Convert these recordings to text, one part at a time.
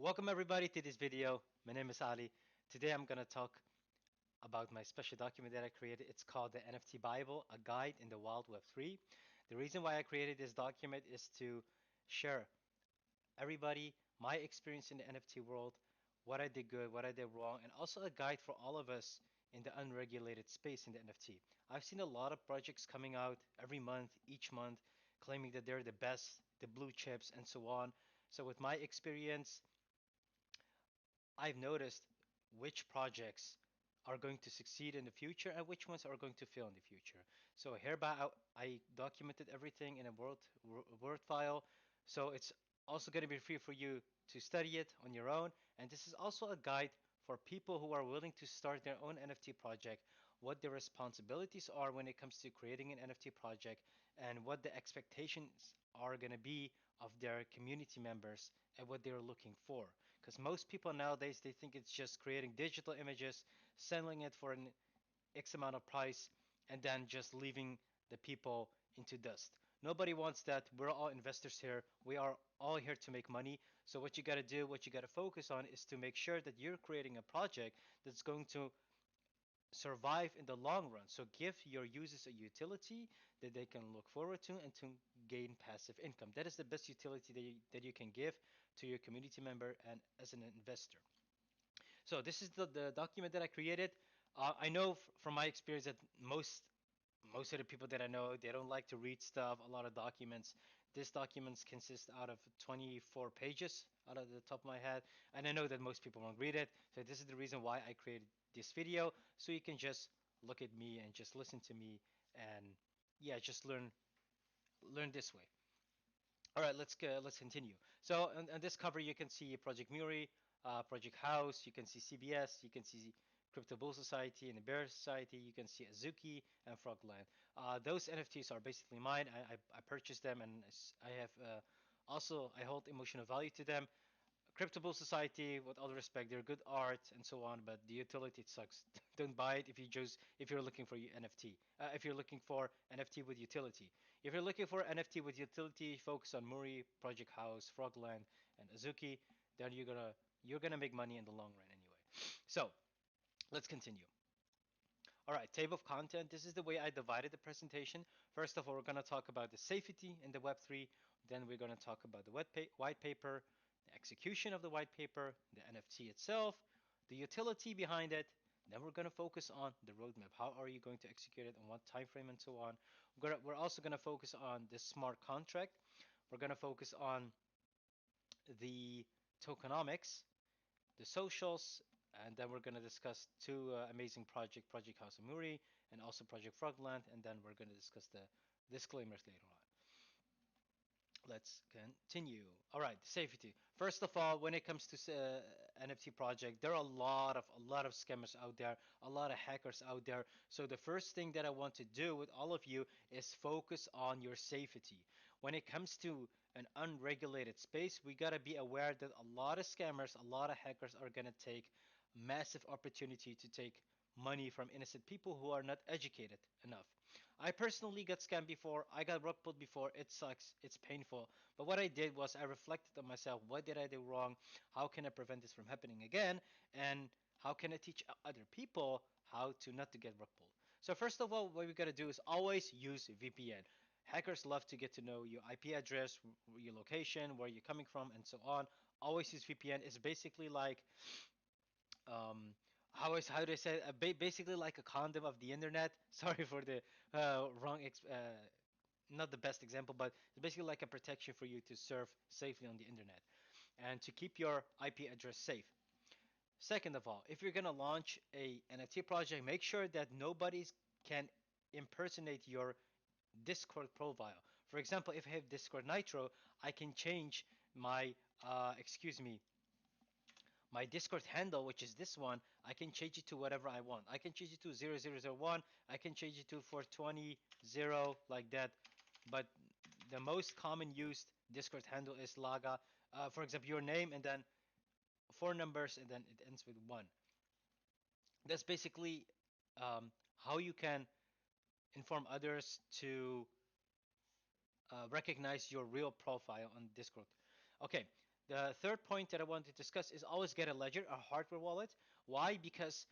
Welcome everybody to this video. My name is Ali. Today I'm gonna talk about my special document that I created. It's called the NFT Bible, a guide in the Wild Web 3. The reason why I created this document is to share everybody my experience in the NFT world, what I did good, what I did wrong, and also a guide for all of us in the unregulated space in the NFT. I've seen a lot of projects coming out every month, each month, claiming that they're the best, the blue chips, and so on. So with my experience, I've noticed which projects are going to succeed in the future and which ones are going to fail in the future. So hereby I documented everything in a Word file. So it's also going to be free for you to study it on your own. And this is also a guide for people who are willing to start their own NFT project, what the responsibilities are when it comes to creating an NFT project, and what the expectations are going to be of their community members and what they're looking for. Because most people nowadays they think it's just creating digital images, selling it for an X amount of price, and then just leaving the people into dust. Nobody wants that. We're all investors here. We are all here to make money. So what you got to do, what you got to focus on is to make sure that you're creating a project that's going to survive in the long run. So give your users a utility that they can look forward to and to gain passive income. That is the best utility that you can give to your community member and as an investor. So this is the document that I created. I know from my experience that most of the people that I know they don't like to read stuff, a lot of documents. This documents consist out of 24 pages out of the top of my head, and I know that most people won't read it. So this is the reason why I created this video, so you can just look at me and just listen to me and yeah, just learn this way. All right, let's continue. So on this cover, you can see Project MURI, Project HAUS. You can see CBS. You can see Crypto Bull Society and the Bear Society. You can see AZUKI and Frogland. Those NFTs are basically mine. I purchased them, and I have also I hold emotional value to them. Crypto Bull Society, with all respect, they're good art and so on, but the utility it sucks. Don't buy it if you're looking for NFT. If you're looking for NFT with utility. If you're looking for NFT with utility, focus on MURI, Project HAUS, Frogland, and AZUKI. Then you're gonna make money in the long run anyway. So let's continue. All right, table of content. This is the way I divided the presentation. First of all, we're going to talk about the safety in the Web3. Then we're going to talk about the white paper, the execution of the white paper, the NFT itself, the utility behind it. Then we're going to focus on the roadmap. How are you going to execute it, on what time frame, and so on. We're also going to focus on the smart contract. We're going to focus on the tokenomics, the socials, and then we're going to discuss two amazing Project House of Muri and also Project Frogland, and then we're going to discuss the disclaimers later on. Let's continue. All right, safety. First of all, when it comes to NFT project, there are a lot of scammers out there, a lot of hackers out there. So the first thing that I want to do with all of you is focus on your safety. When it comes to an unregulated space, we gotta be aware that a lot of scammers, a lot of hackers are gonna take massive opportunity to take money from innocent people who are not educated enough. I personally got scammed before. I got rug pulled before. It sucks. It's painful. But what I did was I reflected on myself. What did I do wrong? How can I prevent this from happening again? And how can I teach other people how to not to get rug pulled? So first of all, what we gotta do is always use VPN. Hackers love to get to know your IP address, your location, where you're coming from, and so on. Always use VPN. It's basically like um, how do I say it? Basically like a condom of the internet. Sorry for the wrong not the best example, but it's basically like a protection for you to surf safely on the internet and to keep your IP address safe. Second of all, if you're gonna launch a NFT project, make sure that nobody can impersonate your Discord profile. For example, if I have Discord Nitro, I can change my excuse me my Discord handle, which is this one. I can change it to whatever I want. I can change it to 0001. I can change it to 420 0 like that. But the most common used Discord handle is Laga. For example, your name and then four numbers and then it ends with one. That's basically how you can inform others to recognize your real profile on Discord. Okay, The third point that I want to discuss is always get a ledger, a hardware wallet. Why? Because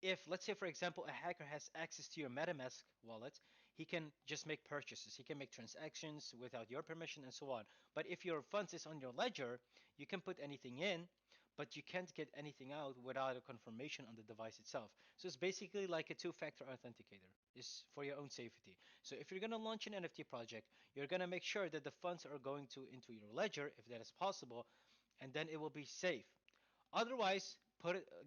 if, let's say, for example, a hacker has access to your MetaMask wallet, he can just make purchases. He can make transactions without your permission and so on. But if your funds is on your ledger, you can put anything in, but you can't get anything out without a confirmation on the device itself. So it's basically like a two-factor authenticator. It's for your own safety. So if you're going to launch an NFT project, you're going to make sure that the funds are going to into your ledger, if that is possible, and then it will be safe. Otherwise,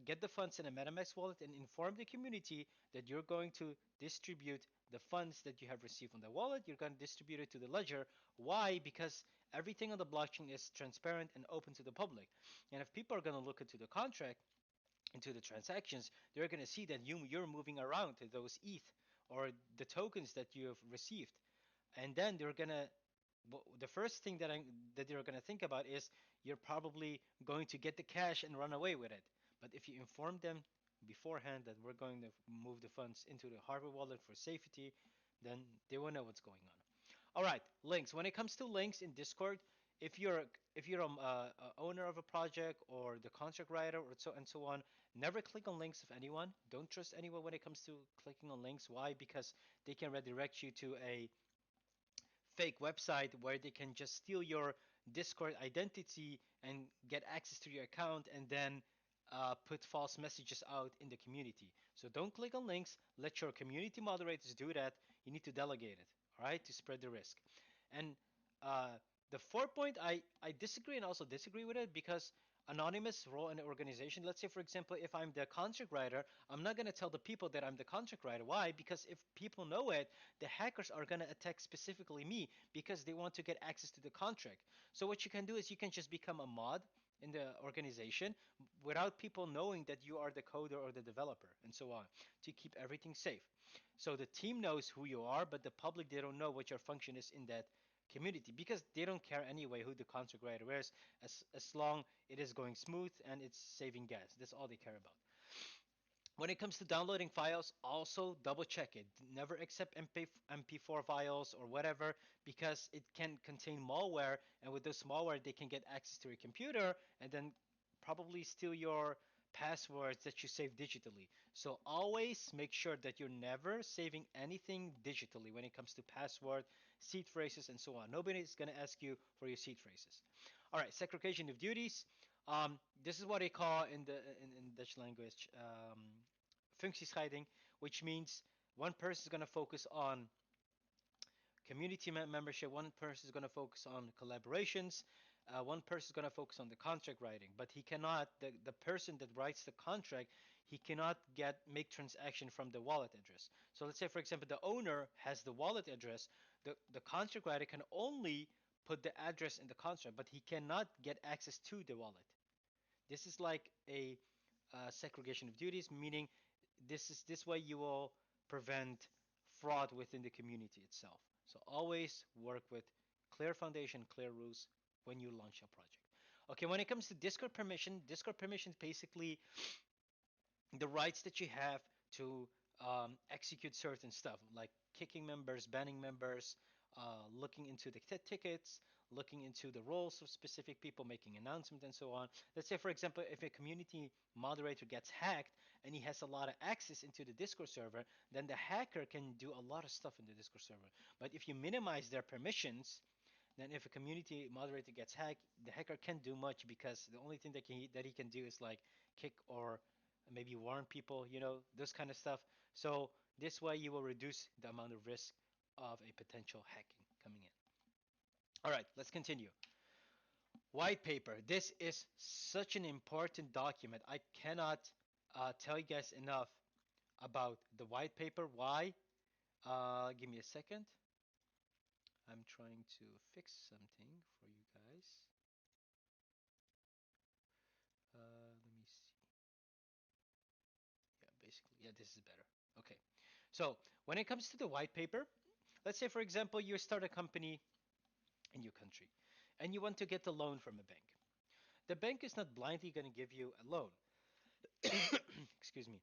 get the funds in a MetaMask wallet and inform the community that you're going to distribute the funds that you have received from the wallet. You're going to distribute it to the ledger. Why? Because everything on the blockchain is transparent and open to the public. And if people are going to look into the contract, into the transactions, they're going to see that you're moving around to those ETH or the tokens that you have received, and then they're gonna the first thing that they're gonna think about is you're probably going to get the cash and run away with it. But if you inform them beforehand that we're going to move the funds into the hardware wallet for safety, then they will know what's going on. All right, links. When it comes to links in Discord, if you're if you're a owner of a project or the contract writer or so and so on, never click on links of anyone. Don't trust anyone when it comes to clicking on links. Why? Because they can redirect you to a fake website where they can just steal your Discord identity and get access to your account and then put false messages out in the community. So don't click on links. Let your community moderators do that. You need to delegate it, all right, to spread the risk. And the fourth point, I disagree and also disagree with it because anonymous role in an organization. Let's say, for example, if I'm the contract writer, I'm not going to tell the people that I'm the contract writer. Why? Because if people know it, the hackers are going to attack specifically me because they want to get access to the contract. So what you can do is you can just become a mod in the organization without people knowing that you are the coder or the developer and so on to keep everything safe. So the team knows who you are, but the public, they don't know what your function is in that community because they don't care anyway who the contract writer is as long it is going smooth and it's saving gas. That's all they care about. When it comes to downloading files, also double check it. Never accept MP4 files or whatever because it can contain malware, and with this malware, they can get access to your computer and then probably steal your passwords that you save digitally. So always make sure that you're never saving anything digitally when it comes to password, seed phrases, and so on. Nobody is going to ask you for your seed phrases. All right, segregation of duties. This is what they call in Dutch language functiescheiding, which means one person is going to focus on community membership, one person is going to focus on collaborations, one person is going to focus on the contract writing. But he cannot, the person that writes the contract, he cannot make transaction from the wallet address. So let's say, for example, the owner has the wallet address. The contract writer can only put the address in the contract, but he cannot get access to the wallet. This is like a segregation of duties, meaning this way you will prevent fraud within the community itself. So always work with clear foundation, clear rules when you launch a project. Okay, when it comes to Discord permission is basically the rights that you have to execute certain stuff, like kicking members, banning members, looking into the tickets, looking into the roles of specific people, making announcements, and so on. Let's say, for example, if a community moderator gets hacked and he has a lot of access into the Discord server, then the hacker can do a lot of stuff in the Discord server. But if you minimize their permissions, then if a community moderator gets hacked, the hacker can't do much because the only thing that he can do is like kick or maybe warn people, those kind of stuff. So this way you will reduce the amount of risk of a potential hacking coming in. All right, let's continue. White paper. This is such an important document. I cannot tell you guys enough about the white paper. Why? Give me a second. I'm trying to fix something for you guys. Let me see. Yeah, basically, yeah, this is better. Okay. So when it comes to the white paper, let's say, for example, you start a company in your country and you want to get a loan from a bank. The bank is not blindly going to give you a loan. Excuse me.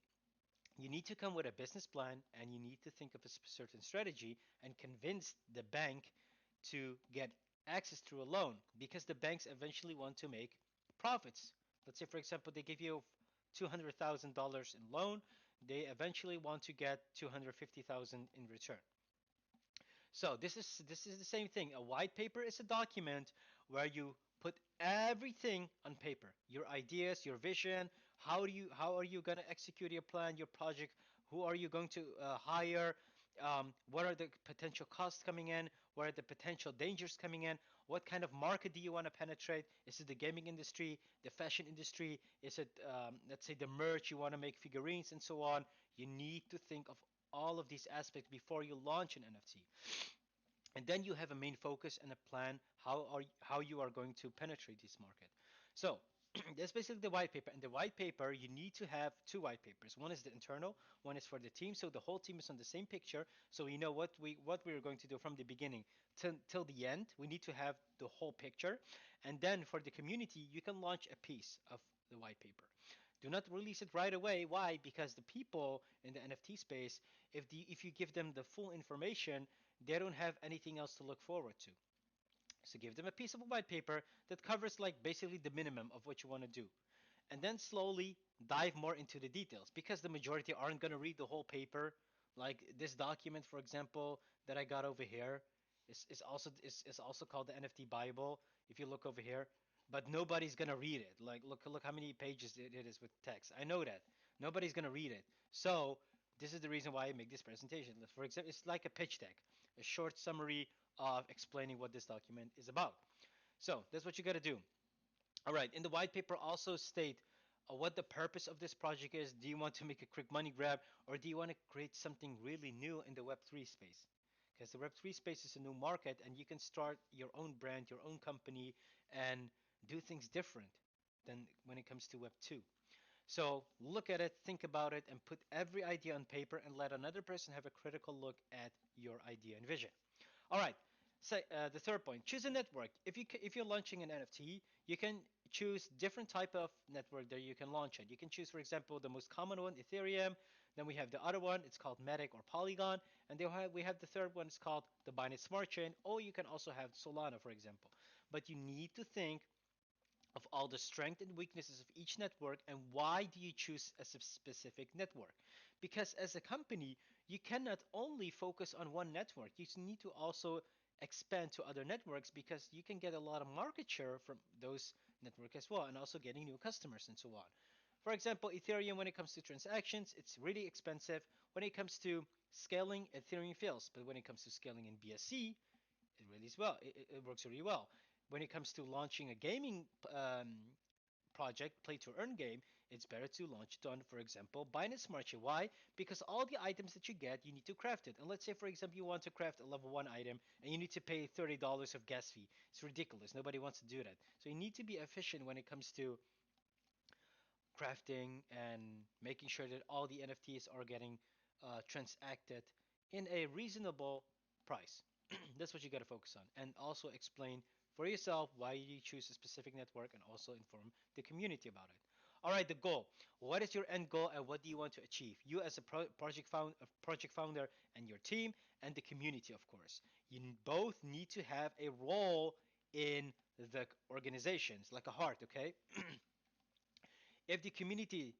You need to come with a business plan and you need to think of a certain strategy and convince the bank to get access through a loan because the banks eventually want to make profits. Let's say, for example, they give you $200,000 in loan. They eventually want to get 250,000 in return. So this is the same thing. A white paper is a document where you put everything on paper. Your ideas, your vision, how are you going to execute your plan, your project, who are you going to hire, what are the potential costs coming in, what are the potential dangers coming in, what kind of market do you want to penetrate? Is it the gaming industry, the fashion industry? Is it let's say the merch, you want to make figurines and so on? You need to think of all of these aspects before you launch an NFT, and then you have a main focus and a plan how you are going to penetrate this market. So that's basically the white paper. And the white paper, you need to have two white papers. One is the internal, one is for the team, so the whole team is on the same picture, so we know what we're going to do from the beginning till the end. We need to have the whole picture. And then for the community, you can launch a piece of the white paper. Do not release it right away. Why? Because the people in the NFT space, if you give them the full information, they don't have anything else to look forward to. So give them a piece of white paper that covers like basically the minimum of what you want to do. And then slowly dive more into the details because the majority aren't going to read the whole paper. Like this document, for example, that I got over here is also called the NFT Bible. If you look over here, but nobody's gonna read it. Like look how many pages it is with text. I know that nobody's gonna read it. So this is the reason why I make this presentation. For example, it's like a pitch deck, a short summary of explaining what this document is about. So that's what you got to do. All right. In the white paper, also state what the purpose of this project is. Do you want to make a quick money grab, or do you want to create something really new in the Web3 space? Because the Web3 space is a new market, and you can start your own brand, your own company, and do things different than when it comes to Web2. So look at it, think about it, and put every idea on paper, and let another person have a critical look at your idea and vision. All right. So the third point, choose a network. If you're launching an NFT, you can choose different type of network that you can launch it. You can choose, for example, the most common one, Ethereum. Then we have the other one, it's called Matic or Polygon, and then we have the third one, it's called the Binance Smart Chain. Or you can also have Solana, for example. But you need to think of all the strengths and weaknesses of each network, and why do you choose a specific network? Because as a company, you cannot only focus on one network. You need to also expand to other networks because you can get a lot of market share from those networks as well, and also getting new customers and so on. For example, Ethereum, when it comes to transactions, it's really expensive. When it comes to scaling, Ethereum fails. But when it comes to scaling in BSC, it really is well. It works really well. When it comes to launching a gaming project, play to earn game, it's better to launch it on, for example, Binance Smart Chain. Why? Because all the items that you get, you need to craft it. And let's say, for example, you want to craft a level 1 item and you need to pay $30 of gas fee. It's ridiculous. Nobody wants to do that. So you need to be efficient when it comes to crafting and making sure that all the NFTs are getting transacted in a reasonable price. That's what you got to focus on. And also explain for yourself why you choose a specific network, and also inform the community about it. All right, the goal. What is your end goal and what do you want to achieve? You as a project founder, and your team, and the community, of course. You both need to have a role in the organizations, like a heart, okay? If the community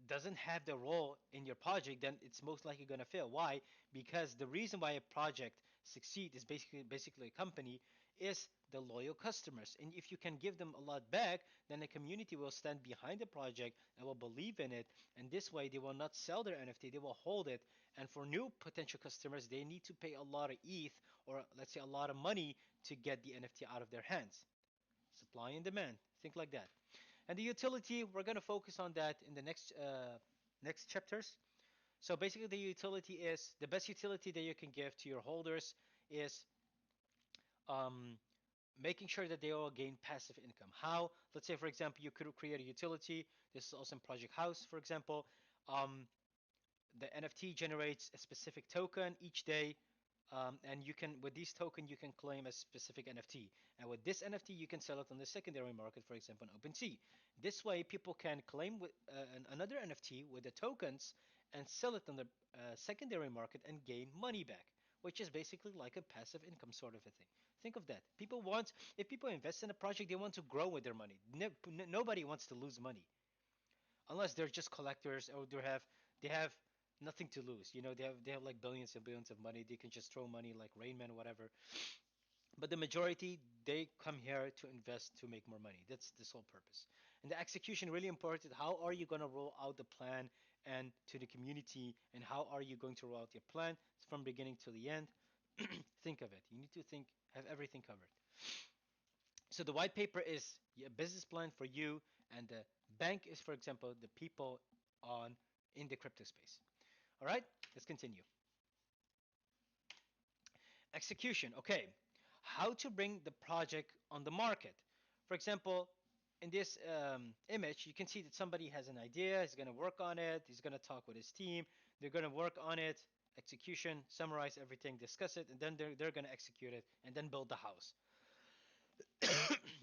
doesn't have the role in your project, then it's most likely going to fail. Why? Because the reason why a project succeed is basically a company is the loyal customers. And if you can give them a lot back, then the community will stand behind the project and will believe in it. And this way, they will not sell their NFT; they will hold it. And for new potential customers, they need to pay a lot of ETH, or let's say a lot of money, to get the NFT out of their hands. Supply and demand. Think like that. And the utility, we're going to focus on that in the next chapters. So basically, the utility is the best utility that you can give to your holders is um, making sure that they all gain passive income. How? Let's say, for example, you could create a utility. This is also in Project HAUS, for example. Um, the NFT generates a specific token each day, and you can, with this token, you can claim a specific NFT. And with this NFT, you can sell it on the secondary market, for example, on OpenSea. This way, people can claim with another NFT with the tokens and sell it on the secondary market and gain money back, which is basically like a passive income sort of a thing. Think of that. People want, if people invest in a project, they want to grow with their money. Nobody wants to lose money unless they're just collectors or they have nothing to lose. They have like billions and billions of money. They can just throw money like Rain Man, whatever. But the majority, they come here to invest to make more money. That's the sole purpose. And the execution really important. How are you going to roll out the plan and to the community, and how are you going to roll out your plan from beginning to the end? Think of it. You need to think, have everything covered. So the white paper is a business plan for you, and the bank is, for example, the people on in the crypto space. All right, let's continue. Execution. Okay, how to bring the project on the market. For example, in this image, you can see that somebody has an idea. He's going to work on it. He's going to talk with his team. They're going to work on it. Execution, summarize everything, discuss it, and then they're going to execute it and then build the house.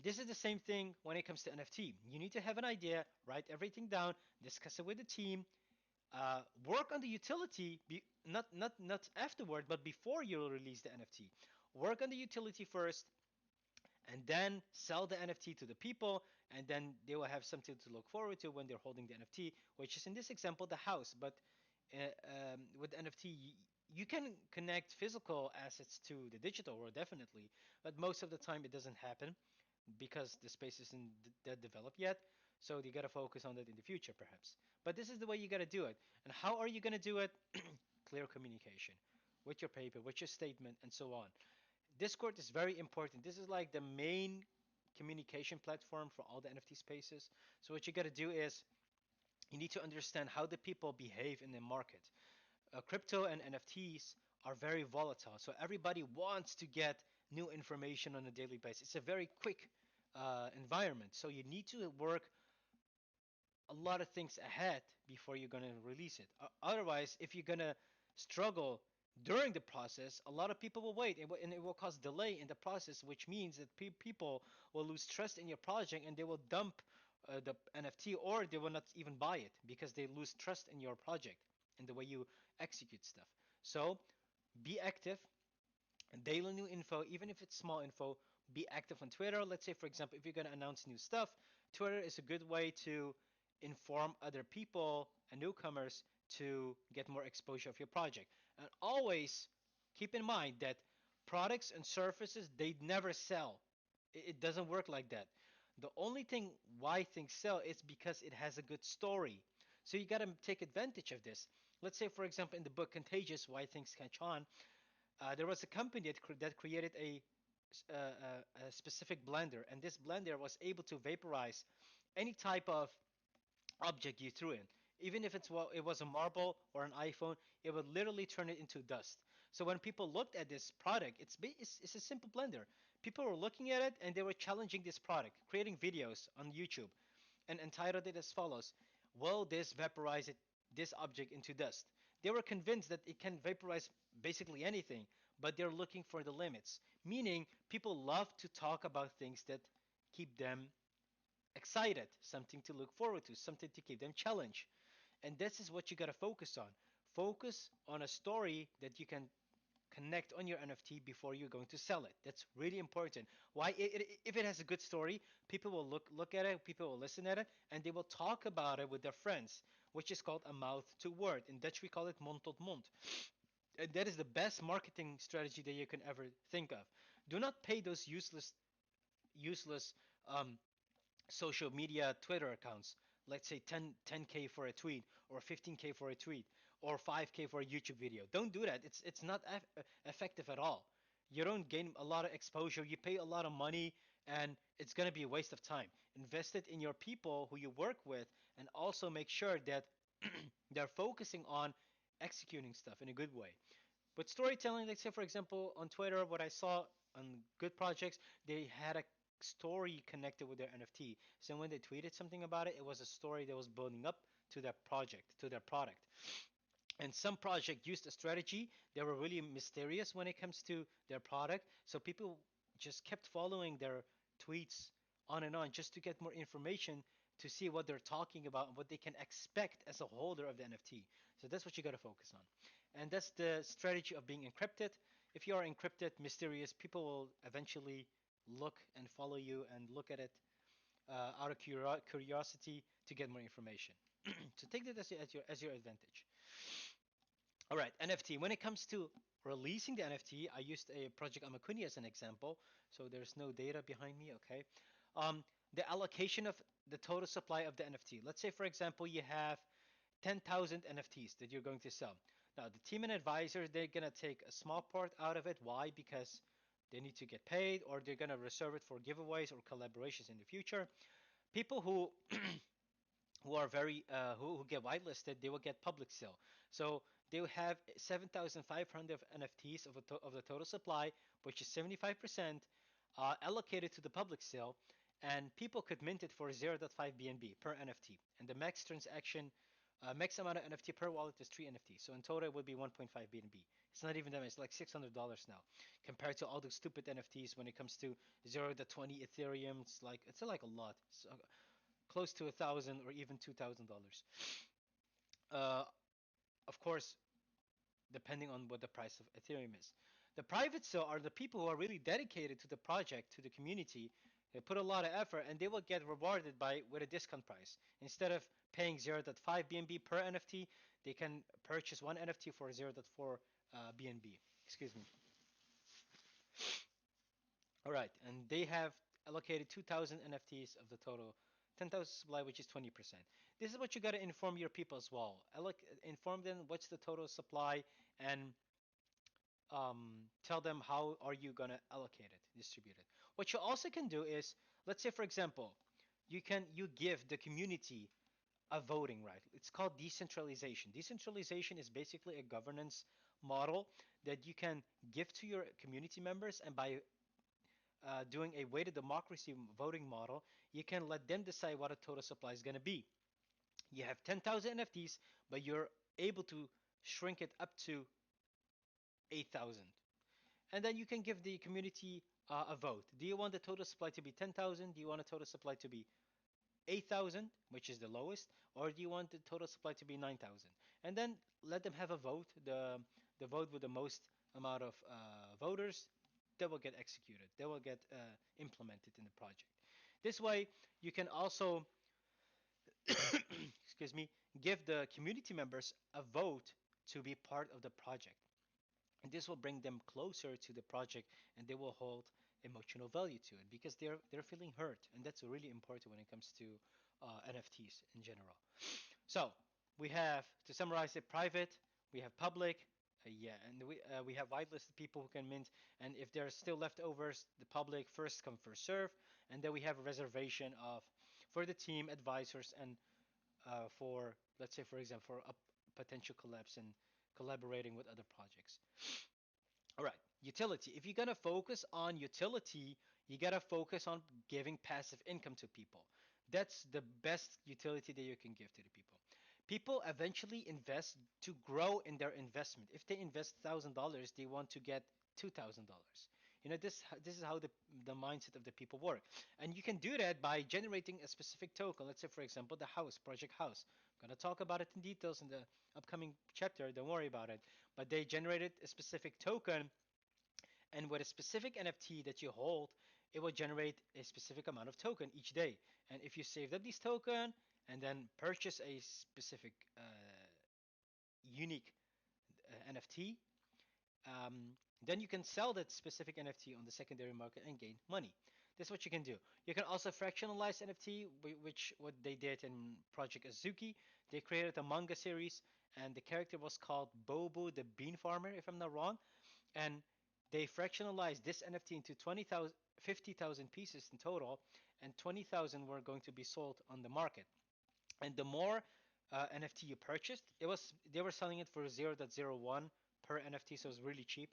This is the same thing when it comes to NFT. You need to have an idea, write everything down, discuss it with the team, work on the utility, not afterward, but before you release the NFT. Work on the utility first, and then sell the NFT to the people, and then they will have something to look forward to when they're holding the NFT, which is in this example the house. But with NFT, you can connect physical assets to the digital world definitely, but most of the time it doesn't happen because the space isn't that developed yet. So you got to focus on that in the future, perhaps. But this is the way you got to do it. And how are you going to do it? Clear communication with your paper, with your statement, and so on. Discord is very important. This is like the main communication platform for all the NFT spaces. So what you got to do is you need to understand how the people behave in the market. Crypto and NFTs are very volatile, so everybody wants to get new information on a daily basis. It's a very quick environment, so you need to work a lot of things ahead before you're going to release it. Otherwise, if you're going to struggle during the process, a lot of people will wait, and it will cause delay in the process, which means that people will lose trust in your project and they will dump the NFT, or they will not even buy it because they lose trust in your project and the way you execute stuff. So be active, daily new info, even if it's small info. Be active on Twitter. Let's say, for example, if you're going to announce new stuff, Twitter is a good way to inform other people and newcomers to get more exposure of your project. And always keep in mind that products and services, they never sell. It doesn't work like that. The only thing why things sell is because it has a good story. So you got to take advantage of this. Let's say, for example, in the book Contagious, Why Things Catch On, there was a company that created a specific blender, and this blender was able to vaporize any type of object you threw in. Even if it was a marble or an iPhone, it would literally turn it into dust. So when people looked at this product, it's a simple blender. People were looking at it and they were challenging this product, creating videos on YouTube, and entitled it as follows: "Will this vaporize this object into dust?" They were convinced that it can vaporize basically anything, but they're looking for the limits. Meaning, people love to talk about things that keep them excited, something to look forward to, something to keep them challenged. And this is what you got to focus on. Focus on a story that you can connect on your NFT before you're going to sell it. That's really important. Why? If it has a good story, people will look at it, people will listen at it, and they will talk about it with their friends, which is called a mouth to word. In Dutch, we call it mond tot mond. And that is the best marketing strategy that you can ever think of. Do not pay those useless um, social media Twitter accounts. Let's say 10K for a tweet, or 15K for a tweet, or 5K for a YouTube video. Don't do that. It's not effective at all. You don't gain a lot of exposure. You pay a lot of money, and it's going to be a waste of time. Invest it in your people who you work with, and also make sure that they're focusing on executing stuff in a good way. But storytelling, let's say for example on Twitter, what I saw on good projects, they had a story connected with their NFT. So when they tweeted something about it, it was a story that was building up to their project, to their product. And some project used a strategy. They were really mysterious when it comes to their product. So people just kept following their tweets on and on just to get more information to see what they're talking about and what they can expect as a holder of the NFT. So that's what you got to focus on. And that's the strategy of being encrypted. if you are encrypted, mysterious, people will eventually look and follow you and look at it out of curiosity to get more information. So take that as your advantage. All right, NFT. When it comes to releasing the NFT, I used a project Amakuni as an example. So there's no data behind me. Okay. The allocation of the total supply of the NFT. Let's say, for example, you have 10,000 NFTs that you're going to sell. Now, the team and advisors, they're going to take a small part out of it. Why? Because they need to get paid, or they're going to reserve it for giveaways or collaborations in the future. People who are very who get whitelisted, they will get public sale. So they will have 7,500 NFTs of the total supply, which is 75% allocated to the public sale, and people could mint it for 0.5 BNB per NFT, and the max transaction. Max amount of NFT per wallet is 3 NFTs. So in total, it would be 1.5 BNB. It's not even that much. It's like $600 now, compared to all the stupid NFTs when it comes to 0.20 Ethereum. It's like a lot. So close to $1,000 or even $2,000. Uh, of course, depending on what the price of Ethereum is. The private sale are the people who are really dedicated to the project, to the community. They put a lot of effort, and they will get rewarded by with a discount price. Instead of paying 0.5 BNB per NFT, they can purchase one NFT for 0.4 BNB. Excuse me. All right, and they have allocated 2,000 NFTs of the total 10,000 supply, which is 20%. This is what you got to inform your people as well. Inform them what's the total supply, and tell them how are you gonna allocate it, distribute it. What you also can do is, let's say for example, you give the community a voting right. It's called decentralization. Decentralization is basically a governance model that you can give to your community members, and by doing a weighted democracy voting model, you can let them decide what a total supply is going to be. You have 10,000 NFTs, but you're able to shrink it up to 8,000. And then you can give the community a vote. Do you want the total supply to be 10,000? Do you want a total supply to be 8,000, which is the lowest, or do you want the total supply to be 9,000? And then let them have a vote. The vote with the most amount of voters, they will get executed. They will get implemented in the project. This way, you can also, excuse me, give the community members a vote to be part of the project. And this will bring them closer to the project, and they will hold emotional value to it because they're feeling hurt, and that's really important when it comes to NFTs in general. So we have, to summarize it, private, we have public, yeah, and we have whitelisted people who can mint, and if there's still leftovers, the public first come first serve, and then we have a reservation of for the team advisors and for, let's say for example, for a potential collapse and collaborating with other projects. All right, utility. If you're gonna focus on utility, you gotta focus on giving passive income to people. That's the best utility that you can give to the people. People eventually invest to grow in their investment. If they invest $1,000, they want to get $2,000. This is how the mindset of the people work, and you can do that by generating a specific token. Let's say, for example, the HAUS project HAUS. I'm gonna talk about it in details in the upcoming chapter. Don't worry about it. But they generated a specific token, and with a specific NFT that you hold, it will generate a specific amount of token each day. And if you saved up this token and then purchase a specific unique NFT, then you can sell that specific NFT on the secondary market and gain money. That's what you can do. You can also fractionalize NFT, which what they did in Project AZUKI. They created a manga series, and the character was called Bobo the Bean Farmer, if I'm not wrong. And they fractionalized this NFT into 20,000, 50,000 pieces in total, and 20,000 were going to be sold on the market. And the more NFT you purchased, they were selling it for 0.01 per NFT, so it's really cheap.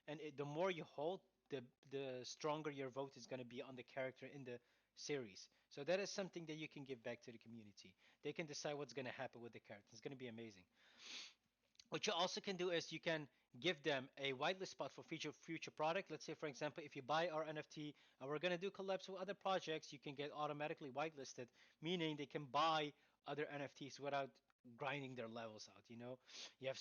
And the more you hold, the stronger your vote is going to be on the character in the series. So that is something that you can give back to the community. They can decide what's going to happen with the character. It's going to be amazing. What you also can do is you can give them a whitelist spot for future product. Let's say, for example, if you buy our NFT and we're going to do collabs with other projects, you can get automatically whitelisted, meaning they can buy other NFTs without grinding their levels out. You have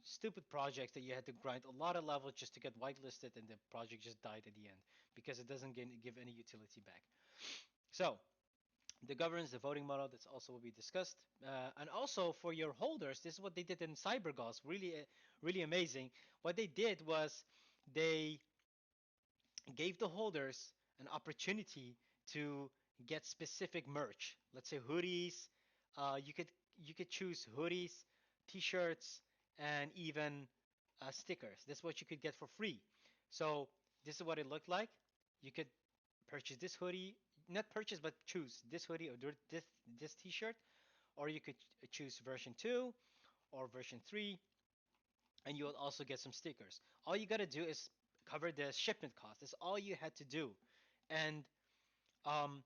stupid projects that you had to grind a lot of levels just to get whitelisted, and the project just died at the end because it doesn't give any utility back. So the governance, the voting model, that's also what we discussed. And also for your holders, this is what they did in CyberGauss. Really, really amazing. What they did was they gave the holders an opportunity to get specific merch. Let's say hoodies. You could choose hoodies, T-shirts, and even stickers. That's what you could get for free. So this is what it looked like. You could purchase this hoodie, not purchase, but choose this hoodie or this T-shirt, or you could choose version 2 or version 3, and you will also get some stickers. All you gotta do is cover the shipment cost. That's all you had to do, and um,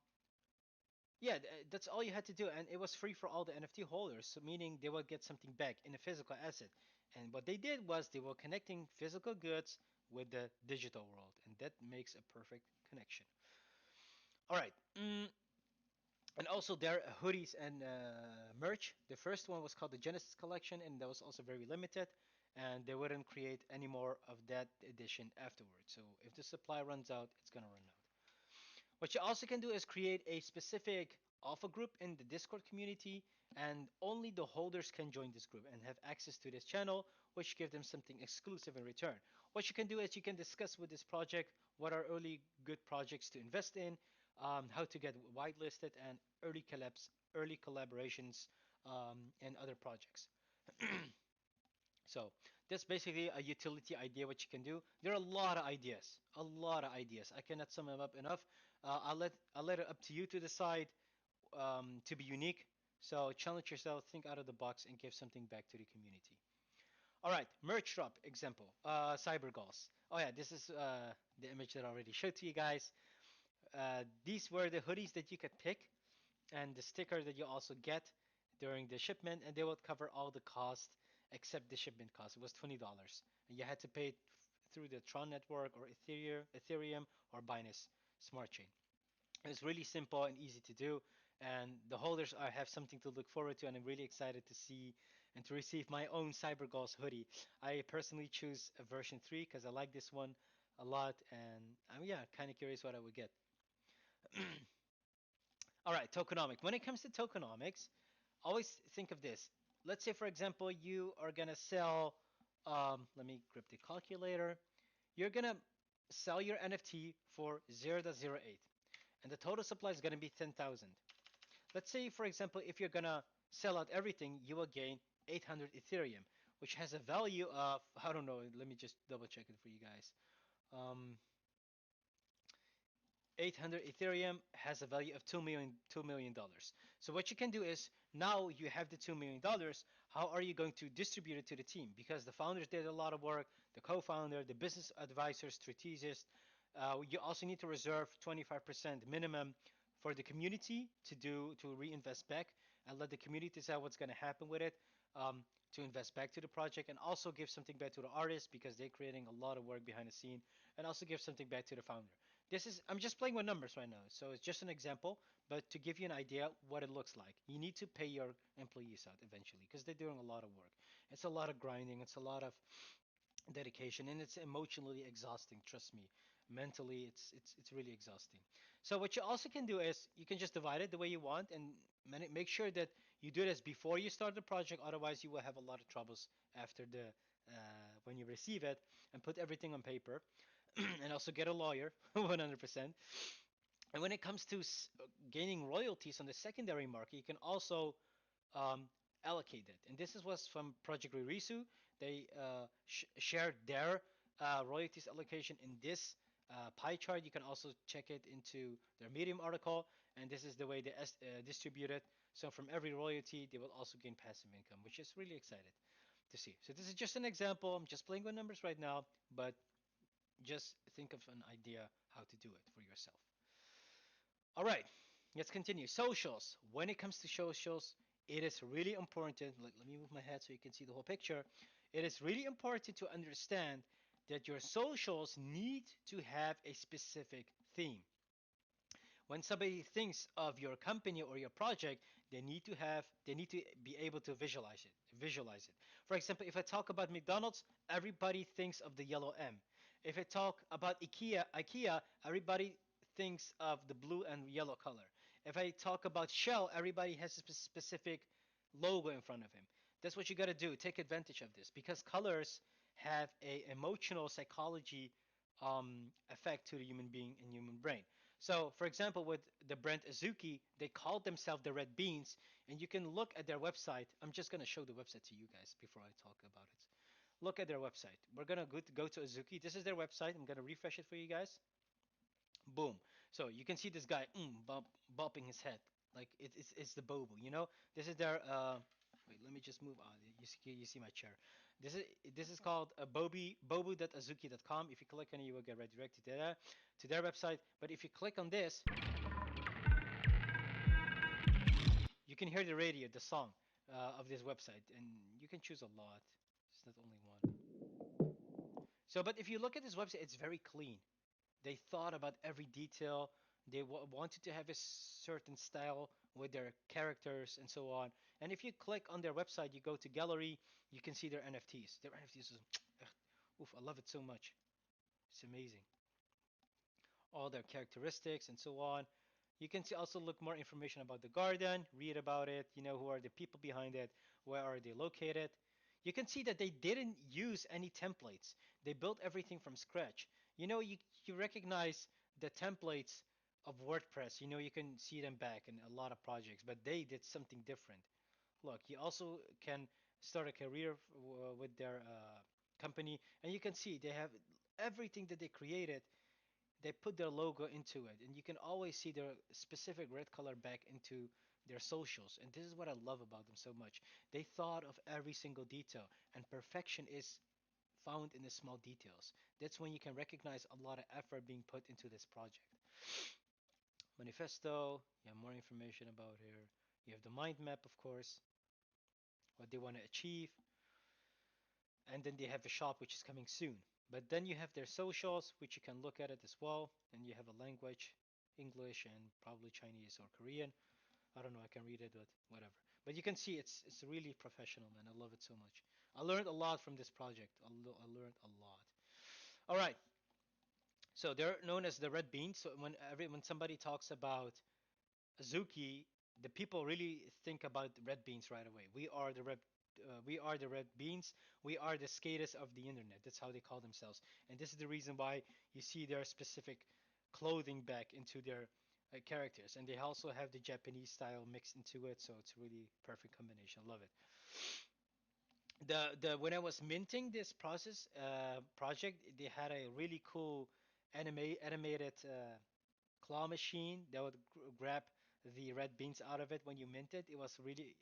yeah, that's all you had to do, and it was free for all the NFT holders. So meaning they will get something back in a physical asset. And what they did was they were connecting physical goods with the digital world, and that makes a perfect connection. All right. And also their hoodies and merch. The first one was called the Genesis Collection, and that was also very limited. And they wouldn't create any more of that edition afterwards. So if the supply runs out, it's gonna run out. What you also can do is create a specific alpha group in the Discord community, and only the holders can join this group and have access to this channel, which give them something exclusive in return. What you can do is you can discuss with this project what are early good projects to invest in, how to get whitelisted, and early collaborations, and other projects. So that's basically a utility idea what you can do. There are a lot of ideas, a lot of ideas. I cannot sum them up enough. I'll let it up to you to decide, to be unique. So challenge yourself, think out of the box, and give something back to the community. All right, merch drop example. Cyber goals. Oh yeah, this is the image that I already showed to you guys. These were the hoodies that you could pick, and the sticker that you also get during the shipment, and they would cover all the cost except the shipment cost. It was $20, and you had to pay it through the Tron network or Ethereum or Binance Smart Chain. It's really simple and easy to do, and the holders have something to look forward to, and I'm really excited to see and to receive my own CyberGauss hoodie. I personally choose a version 3 because I like this one a lot, and I'm yeah kind of curious what I would get. All right, tokenomics. When it comes to tokenomics, always think of this. Let's say, for example, you are gonna sell. Let me grab the calculator. You're gonna sell your NFT for 0.08, and the total supply is gonna be 10,000. Let's say, for example, if you're gonna sell out everything, you will gain 800 Ethereum, which has a value of, I don't know. Let me just double check it for you guys. Um, 800 Ethereum has a value of $2 million. So what you can do is now you have the $2 million. How are you going to distribute it to the team? Because the founders did a lot of work, the co-founder, the business advisors, strategists. You also need to reserve 25% minimum for the community to reinvest back and let the community decide what's going to happen with it. To invest back to the project and also give something back to the artists because they're creating a lot of work behind the scene, and also give something back to the founder. I'm just playing with numbers right now, so it's just an example, but to give you an idea what it looks like. You need to pay your employees out eventually because they're doing a lot of work. It's a lot of grinding, it's a lot of dedication, and it's emotionally exhausting, trust me. Mentally, it's really exhausting. So what you also can do is you can just divide it the way you want, and make sure that you do this before you start the project. Otherwise, you will have a lot of troubles after the when you receive it, and put everything on paper. And also get a lawyer 100%. And when it comes to gaining royalties on the secondary market, you can also um, allocate it. And this is was from Project Ririsu. They shared their royalties allocation in this pie chart. You can also check it into their Medium article. And this is the way they distribute it. So from every royalty, they will also gain passive income, which is really excited to see. So this is just an example. I'm just playing with numbers right now, but just think of an idea how to do it for yourself. All right, let's continue. Socials. When it comes to socials, it is really important. Let me move my head so you can see the whole picture. It is really important to understand that your socials need to have a specific theme. When somebody thinks of your company or your project, they need to be able to visualize it. For example, if I talk about McDonald's, everybody thinks of the yellow M. If I talk about IKEA, everybody thinks of the blue and yellow color. If I talk about Shell, everybody has a specific logo in front of him. That's what you got to do. Take advantage of this because colors have a emotional psychology effect to the human being and human brain. So, for example, with the brand AZUKI, they called themselves the Red Beans, and you can look at their website. I'm just gonna show the website to you guys before I talk about it. Look at their website. We're gonna go to AZUKI. This is their website. I'm gonna refresh it for you guys. Boom. So you can see this guy bopping his head like it's the bobo. You know, this is their. Wait, let me just move on. You see my chair. This is this is called bobu.azuki.com. If you click on it, you will get redirected to their website. But if you click on this, you can hear the radio, the song of this website, and you can choose a lot. It's not only one. So, but if you look at this website, it's very clean. They thought about every detail. They wanted to have a certain style with their characters and so on. And if you click on their website, you go to gallery, you can see their NFTs. Their NFTs is, oof, I love it so much. It's amazing. All their characteristics and so on. You can see also look more information about the garden, read about it, you know, who are the people behind it, where are they located. You can see that they didn't use any templates. They built everything from scratch. You know, you recognize the templates of WordPress. You know, you can see them back in a lot of projects, but they did something different. Look, you also can start a career with their company, and you can see they have everything that they created, they put their logo into it, and you can always see their specific red color back into their socials. And this is what I love about them so much. They thought of every single detail, and perfection is found in the small details. That's when you can recognize a lot of effort being put into this project. Manifesto, you have more information about here. You have the mind map, of course, what they want to achieve, and then they have a shop which is coming soon. But then you have their socials, which you can look at it as well, and you have a language, English and probably Chinese or Korean. I don't know, I can read it, but whatever. But you can see it's really professional, man. I love it so much. I learned a lot from this project. I learned a lot. All right, so they're known as the red beans. So when somebody talks about Azuki, the people really think about red beans right away. We are the red beans. We are the skaters of the internet. That's how they call themselves. And this is the reason why you see their specific clothing back into their characters. And they also have the Japanese style mixed into it, so it's a really perfect combination. I love it. The when I was minting this project, they had a really cool animated claw machine that would grab the red beans out of it when you mint it. It was really,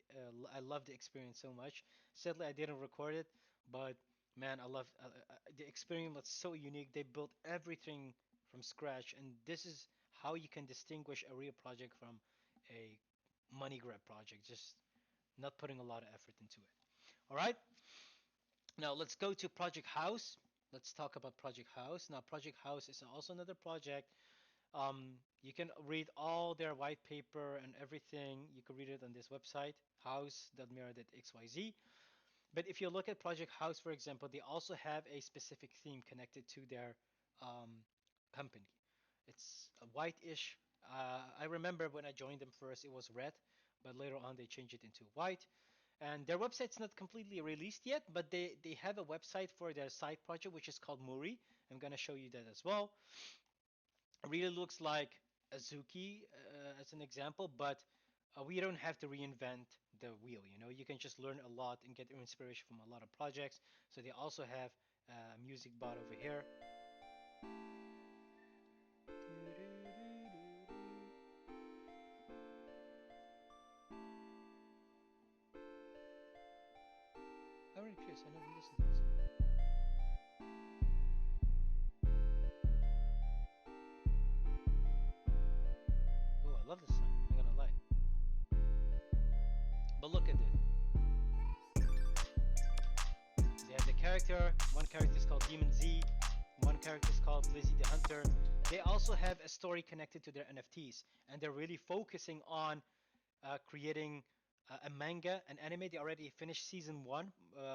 I loved the experience so much. Sadly, I didn't record it, but man, I loved the experience was so unique. They built everything from scratch, and this is how you can distinguish a real project from a money grab project. Just not putting a lot of effort into it. All right. Now let's go to Project HAUS. Let's talk about Project HAUS. Now Project HAUS is also another project. You can read all their white paper and everything. You can read it on this website, house.mirror.xyz. But if you look at Project HAUS, for example, they also have a specific theme connected to their um, company. It's a white-ish. I remember when I joined them first, it was red, but later on they changed it into white. And their website's not completely released yet, but they have a website for their side project, which is called MURI. I'm going to show you that as well. It really looks like Azuki as an example, but we don't have to reinvent the wheel. You know, you can just learn a lot and get inspiration from a lot of projects. So they also have a music bot over here. I'm really curious. I never listened to this. Oh, I love this song. I'm not gonna lie. But look at it. They have the character. One character is called Demon Z. One character is called Lizzie the Hunter. they also have a story connected to their NFTs, and they're really focusing on creating a manga, an anime. They already finished season one,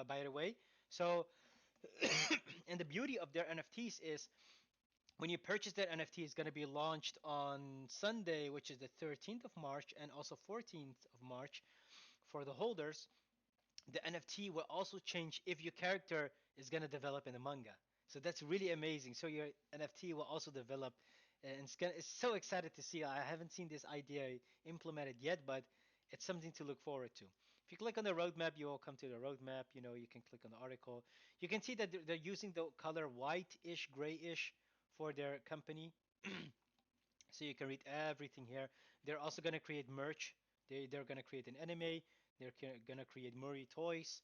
by the way. So, and the beauty of their NFTs is when you purchase that NFT, it's going to be launched on Sunday, which is the 13th of March, and also 14th of March for the holders. The NFT will also change if your character is going to develop in the manga. So that's really amazing. So your NFT will also develop, and it's so excited to see. I haven't seen this idea implemented yet, but it's something to look forward to. If you click on the roadmap, you will come to the roadmap. You know, you can click on the article. You can see that they're using the color white-ish, grayish for their company. So you can read everything here. They're also going to create merch. They're going to create an anime. They're going to create MURI toys.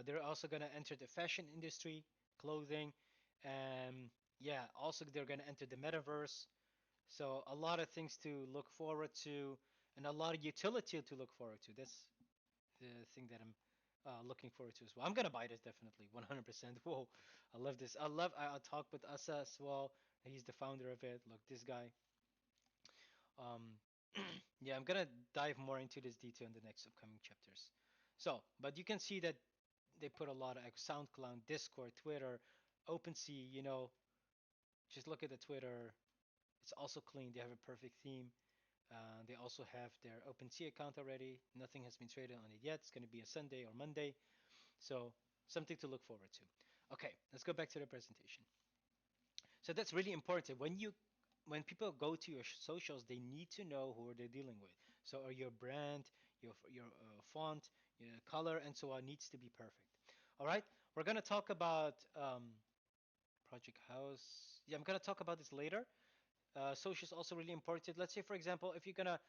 They're also going to enter the fashion industry, clothing. Yeah, also they're going to enter the metaverse. So a lot of things to look forward to and a lot of utility to look forward to. That's the thing that I'm looking forward to as well. I'm going to buy this definitely, 100%. Whoa, I love this. I'll talk with Asa as well. He's the founder of it. Look, this guy. Um, yeah, I'm gonna dive more into this detail in the next upcoming chapters. So, but you can see that they put a lot of SoundCloud, Discord, Twitter, OpenSea. You know, just look at the Twitter. It's also clean. They have a perfect theme. They also have their OpenSea account already. Nothing has been traded on it yet. It's gonna be a Sunday or Monday. So something to look forward to. Okay, let's go back to the presentation. So that's really important. When people go to your socials, they need to know who they're dealing with. So your brand, your font, your color, and so on needs to be perfect. All right, we're gonna talk about Project House. Yeah, I'm gonna talk about this later. Social is also really important. Let's say, for example, if you're gonna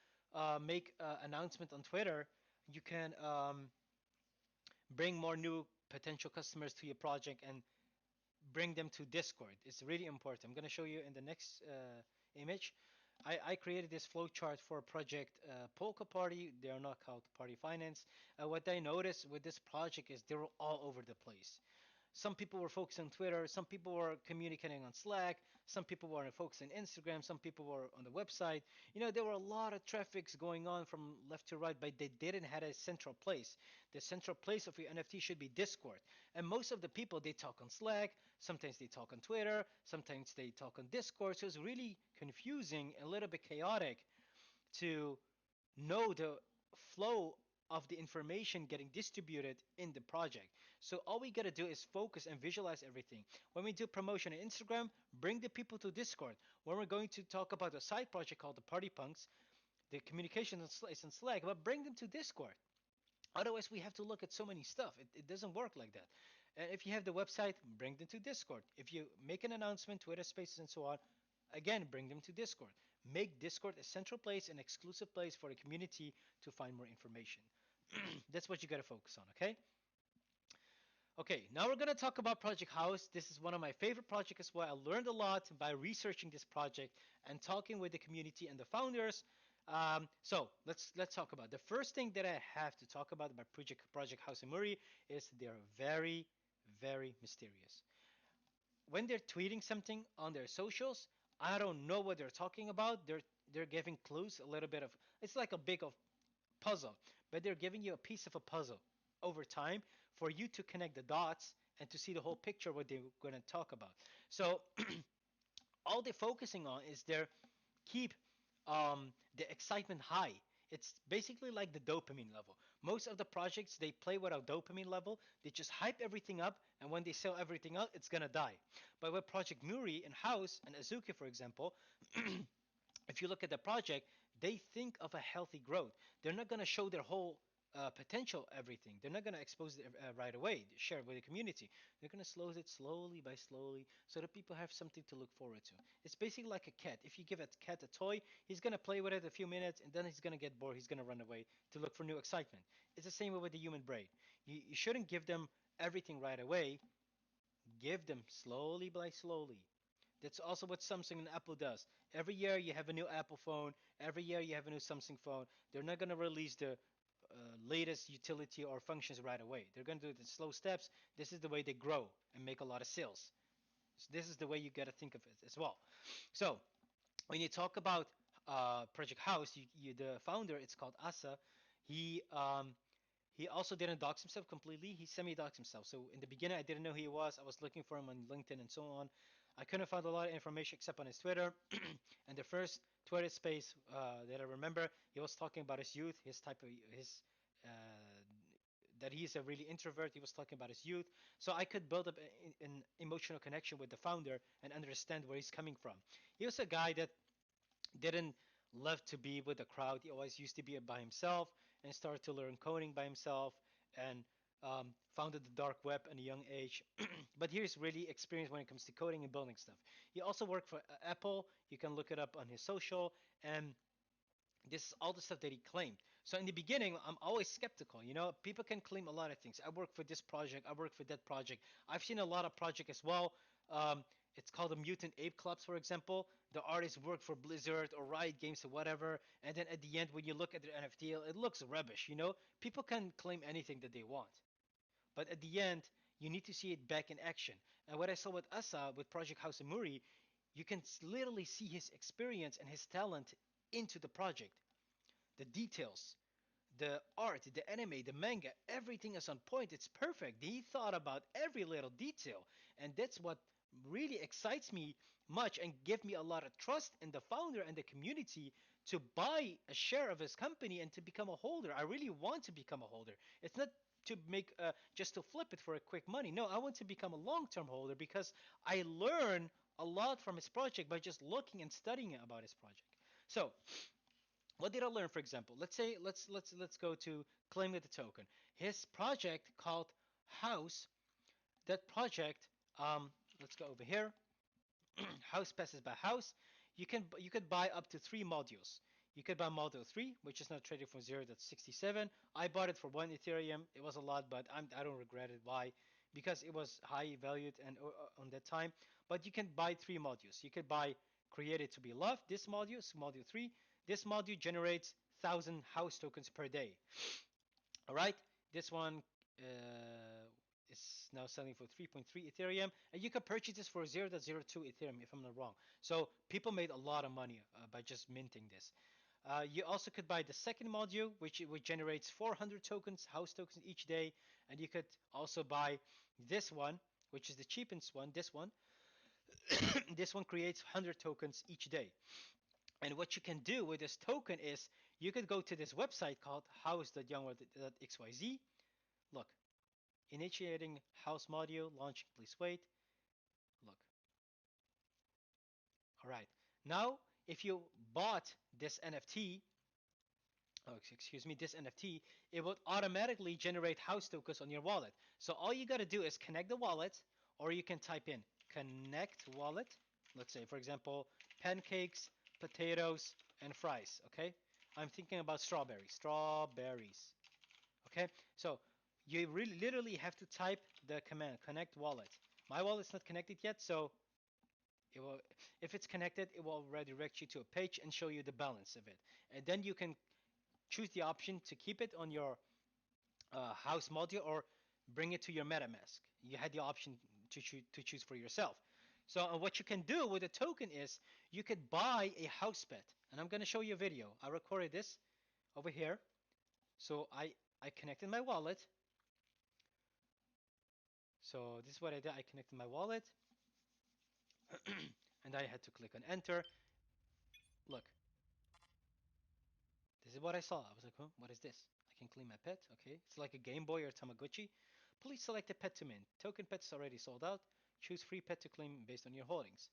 make an announcement on Twitter, you can bring more new potential customers to your project and bring them to Discord. It's really important. I'm going to show you in the next image. I created this flowchart for project Polka Party. They are not called Party Finance. What I noticed with this project is they were all over the place. Some people were focused on Twitter. Some people were communicating on Slack. Some people were focused on Instagram. Some people were on the website. You know, there were a lot of traffics going on from left to right, but they didn't have a central place. The central place of your NFT should be Discord. And most of the people, they talk on Slack. Sometimes they talk on Twitter. Sometimes they talk on Discord. So it's really confusing, a little bit chaotic to know the flow of the information getting distributed in the project. So all we gotta do is focus and visualize everything. When we do promotion on Instagram, bring the people to Discord. When we're going to talk about a side project called the Party Punks, the communication is in Slack, but bring them to Discord. Otherwise, we have to look at so many stuff. It doesn't work like that. And if you have the website, bring them to Discord. If you make an announcement, Twitter Spaces, and so on, again, bring them to Discord. Make Discord a central place, an exclusive place for the community to find more information. That's what you got to focus on, okay? Okay, now we're going to talk about Project House. This is one of my favorite projects as well. I learned a lot by researching this project and talking with the community and the founders. So let's talk about the first thing that I have to talk about Project House in MURI is they're very very mysterious. When they're tweeting something on their socials, I don't know what they're talking about. They're giving clues, a little bit of it's like a big of puzzle, but they're giving you a piece of a puzzle over time for you to connect the dots and to see the whole picture what they're going to talk about. So all they're focusing on is their keep the excitement high. It's basically like the dopamine level. Most of the projects they play without dopamine level. They just hype everything up, and when they sell everything out, it's gonna die. But with Project MURI and HAUS and AZUKI, for example, if you look at the project, they think of a healthy growth. They're not going to show their whole potential, everything. They're not going to expose it right away, share it with the community. They're going to slow it slowly by slowly so that people have something to look forward to. It's basically like a cat. If you give a cat a toy, he's going to play with it a few minutes and then he's going to get bored. He's going to run away to look for new excitement. It's the same way with the human brain. You shouldn't give them everything right away. Give them slowly by slowly. That's also what Samsung and Apple does. Every year you have a new Apple phone. Every year you have a new Samsung phone. They're not going to release the latest utility or functions right away. They're going to do it in slow steps. This is the way they grow and make a lot of sales. So this is the way you got to think of it as well. So when you talk about Project House, the founder, it's called Asa. He um, he also didn't dox himself completely. He semi-doxed himself. So in the beginning, I didn't know who he was. I was looking for him on LinkedIn and so on. I couldn't find a lot of information except on his Twitter. And the first Twitter space that I remember, he was talking about his youth, his type of his uh, that he's a really introvert. He was talking about his youth, so I could build up an emotional connection with the founder and understand where he's coming from. He was a guy that didn't love to be with the crowd. He always used to be by himself and started to learn coding by himself and founded the dark web at a young age. But here's really experienced when it comes to coding and building stuff. He also worked for Apple. You can look it up on his social, and this is all the stuff that he claimed. So in the beginning, I'm always skeptical. You know, people can claim a lot of things. I work for this project. I work for that project. I've seen a lot of projects as well. Um, it's called the Mutant Ape Clubs, for example. The artists work for Blizzard or Riot Games or whatever, and then at the end, when you look at their NFT, it looks rubbish. You know, people can claim anything that they want, but at the end, you need to see it back in action. And what I saw with Asa with Project House and MURI, you can literally see his experience and his talent into the project, the details, the art, the anime, the manga, everything is on point. It's perfect. He thought about every little detail. And that's what really excites me much and give me a lot of trust in the founder and the community to buy a share of his company and to become a holder. I really want to become a holder. It's not to make just to flip it for a quick money. No, I want to become a long-term holder because I learn a lot from his project by just looking and studying about his project. So what did I learn, for example? Let's say let's go to claiming the token. His project called House. That project, let's go over here. House passes by house. You could buy up to 3 modules. You could buy module 3, which is now traded for 0.67. I bought it for 1 Ethereum. It was a lot, but I don't regret it. Why? Because it was high valued and on that time. But you can buy 3 modules. You could buy created to be loved. This module is module 3. This module generates 1,000 house tokens per day. All right. This one is now selling for 3.3 Ethereum, and you can purchase this for 0.02 Ethereum if I'm not wrong. So people made a lot of money by just minting this. You also could buy the second module, which generates 400 tokens, house tokens each day, and you could also buy this one, which is the cheapest one. This one, this one creates 100 tokens each day. And what you can do with this token is you could go to this website called house.youngworld.xyz. Look, initiating house module, launching, please wait. Look, all right. Now, if you bought this NFT, oh, excuse me, this NFT, it would automatically generate house tokens on your wallet. So all you got to do is connect the wallet, or you can type in connect wallet. Let's say, for example, pancakes, potatoes, and fries. Okay, I'm thinking about strawberries. Strawberries. Okay, so you really literally have to type the command connect wallet. My wallet's not connected yet, so it will, if it's connected, it will redirect you to a page and show you the balance of it. And then you can choose the option to keep it on your house module or bring it to your MetaMask. You had the option to choose for yourself. So what you can do with a token is you could buy a house pet. And I'm going to show you a video. I recorded this over here. So I connected my wallet. So this is what I did. I connected my wallet and I had to click on enter. Look, this is what I saw. I was like, huh, what is this? I can claim my pet. Okay. It's like a Game Boy or Tamagotchi. Please select a pet to mint. Token pet is already sold out. Choose free pet to claim based on your holdings.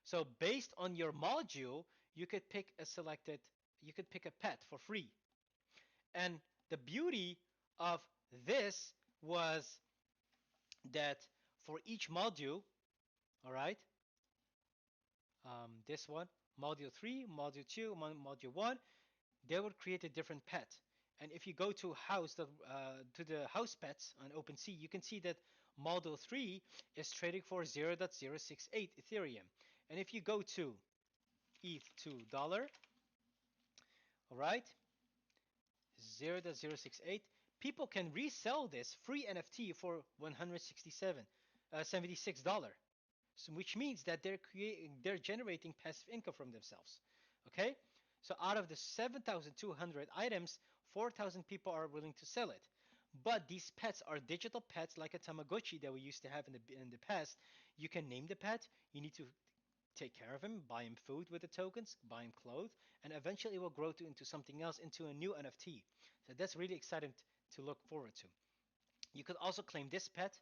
So based on your module, you could pick a selected, you could pick a pet for free. And the beauty of this was that for each module, all right, this one, module 3, module 2, module 1, they would create a different pet. And if you go to to the house pets on OpenSea, you can see that module 3 is trading for 0.068 Ethereum. And if you go to ETH to dollar, all right, 0.068, people can resell this free NFT for 167 $76. So, which means that they're generating passive income from themselves. Okay? So out of the 7,200 items, 4,000 people are willing to sell it. But these pets are digital pets like a Tamagotchi that we used to have in the past. You can name the pet, you need to take care of him, buy him food with the tokens, buy him clothes, and eventually it will grow into something else, into a new NFT. So that's really exciting to look forward to. You could also claim this pet.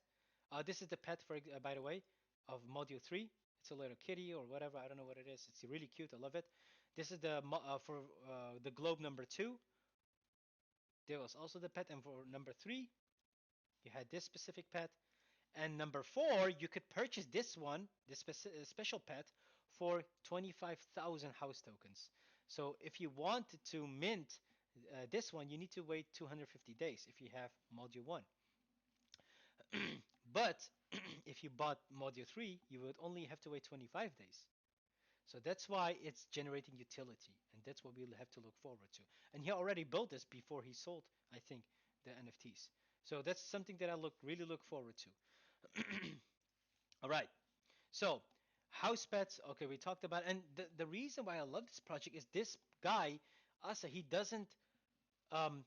This is the pet, by the way, of Module 3. It's a little kitty or whatever. I don't know what it is. It's really cute. I love it. This is for the globe number 2. There was also the pet. And for number 3, you had this specific pet. And number 4, you could purchase this one, this special pet, for 25,000 HAUS tokens. So if you want to mint this one, you need to wait 250 days if you have Module 1. But if you bought Module 3, you would only have to wait 25 days. So that's why it's generating utility, and that's what we'll have to look forward to. And he already built this before he sold, I think, the NFTs. So that's something that I really look forward to. All right. So house pets, okay, we talked about, and the reason why I love this project is this guy, Asa, he doesn't um,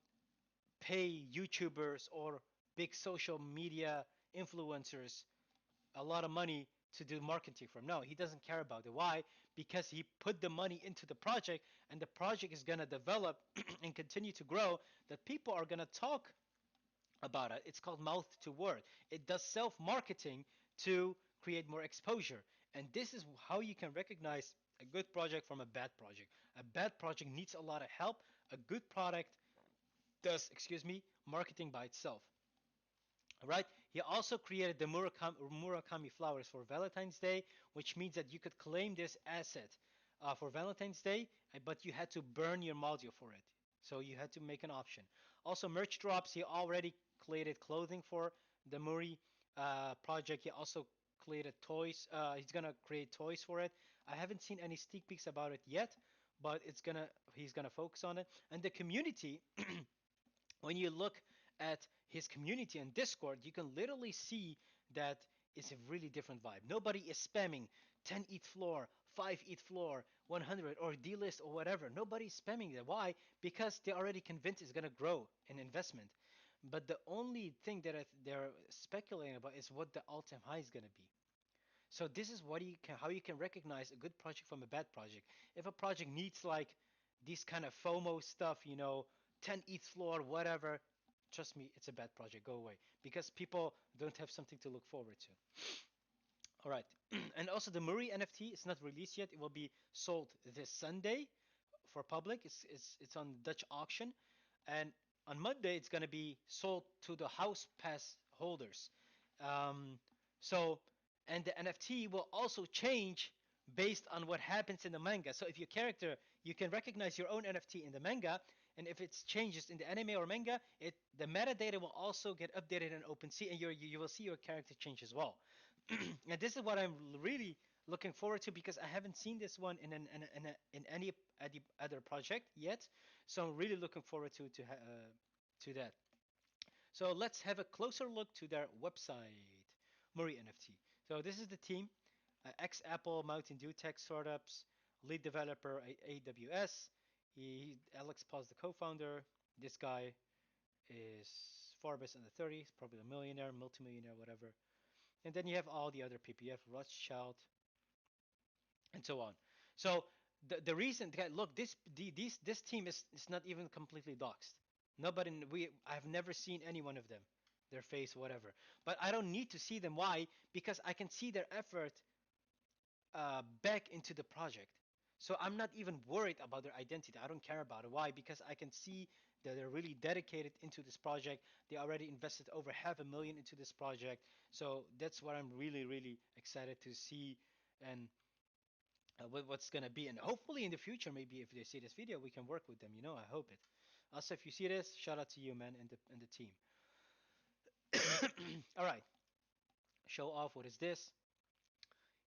pay YouTubers or big social media influencers a lot of money to do marketing for him. No, he doesn't care about it. Why? Because he put the money into the project, and the project is going to develop and continue to grow, that people are going to talk about it. It's called mouth to word. It does self marketing to create more exposure. And this is how you can recognize a good project from a bad project. A bad project needs a lot of help. A good product does, excuse me, marketing by itself. Right? He also created the Murakami flowers for Valentine's Day, which means that you could claim this asset for Valentine's Day, but you had to burn your module for it. So you had to make an option. Also, merch drops. He already created clothing for the MURI project. He also created toys. He's gonna create toys for it. I haven't seen any sneak peeks about it yet, but he's gonna focus on it. And the community, when you look at his community on Discord, you can literally see that it's a really different vibe. Nobody is spamming 10 ETH floor, 5 ETH floor, 100 or D list or whatever. Nobody's spamming that. Why? Because they're already convinced it's going to grow in investment. But the only thing that they're speculating about is what the all-time high is going to be. So this is how you can recognize a good project from a bad project. If a project needs like these kind of FOMO stuff, 10 ETH floor, whatever, trust me, it's a bad project. Go away because people don't have something to look forward to. All right, and also the MURI NFT is not released yet. It will be sold this Sunday for public. It's on Dutch auction, and on Monday it's gonna be sold to the house pass holders. Um, so, and the NFT will also change based on what happens in the manga. So if your character, you can recognize your own NFT in the manga, and if it changes in the anime or manga, the metadata will also get updated in OpenSea, and you will see your character change as well. And this is what I'm really looking forward to because I haven't seen this one in any other project yet. So I'm really looking forward to that. So let's have a closer look to their website, MURI NFT. So this is the team: ex-Apple, Mountain Dew Tech startups, lead developer AWS. Alex Paul's the co-founder. This guy is Forbes under 30. He's probably a millionaire, multimillionaire, whatever. And then you have all the other PPF, Rothschild, and so on. So the reason, look, this team is not even completely doxed. Nobody, I've never seen any one of them, their face, whatever. But I don't need to see them. Why? Because I can see their effort back into the project. So I'm not even worried about their identity. I don't care about it. Why? Because I can see that they're really dedicated into this project. They already invested over $500,000 into this project. So that's what I'm really, really excited to see and what's going to be. And hopefully in the future, maybe if they see this video, we can work with them. I hope it. Also, if you see this, shout out to you, man, and the team. All right. Show off. What is this?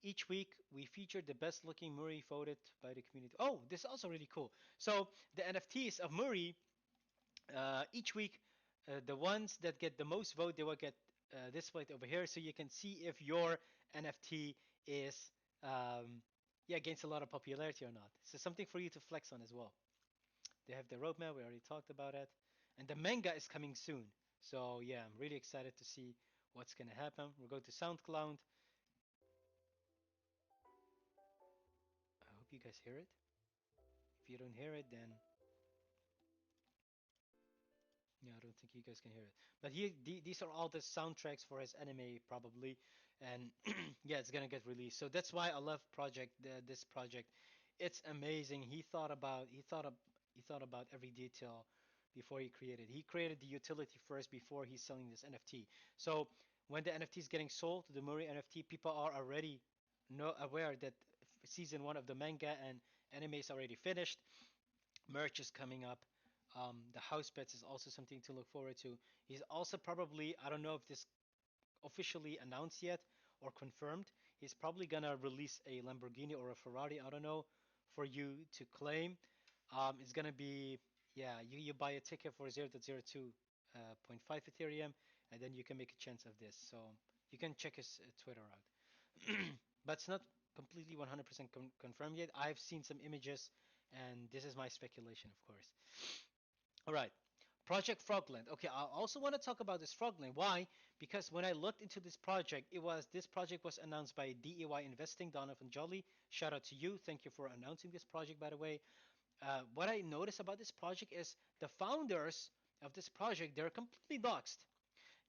Each week, we feature the best looking MURI voted by the community. Oh, this is also really cool. So the NFTs of MURI, each week, the ones that get the most vote, they will get displayed over here. So you can see if your NFT is yeah, gains a lot of popularity or not. So something for you to flex on as well. They have the roadmap. We already talked about it, and the manga is coming soon. So yeah, I'm really excited to see what's gonna happen. We'll go to SoundCloud. I hope you guys hear it. If you don't hear it, then yeah, I don't think you guys can hear it. But these are all the soundtracks for his anime, probably, and yeah, it's gonna get released. So that's why I love this project. It's amazing. He thought about every detail before he created. He created the utility first before he's selling this NFT. So when the NFT is getting sold, the MURI NFT, people are already know aware that season one of the manga and anime is already finished. Merch is coming up. The house pets is also something to look forward to. He's also probably, I don't know if this officially announced yet or confirmed, he's probably gonna release a Lamborghini or a Ferrari, I don't know, for you to claim. It's gonna be, yeah, you buy a ticket for 0.02.5 Ethereum, and then you can make a chance of this. So you can check his Twitter out. But it's not completely 100% confirmed yet. I've seen some images, and this is my speculation, of course. All right. Project Frogland. Okay, I also want to talk about this Frogland. Why? Because when I looked into this project was announced by DEY Investing, Donovan Jolly. Shout out to you. Thank you for announcing this project, by the way. What I noticed about this project is the founders of this project, they're completely doxed.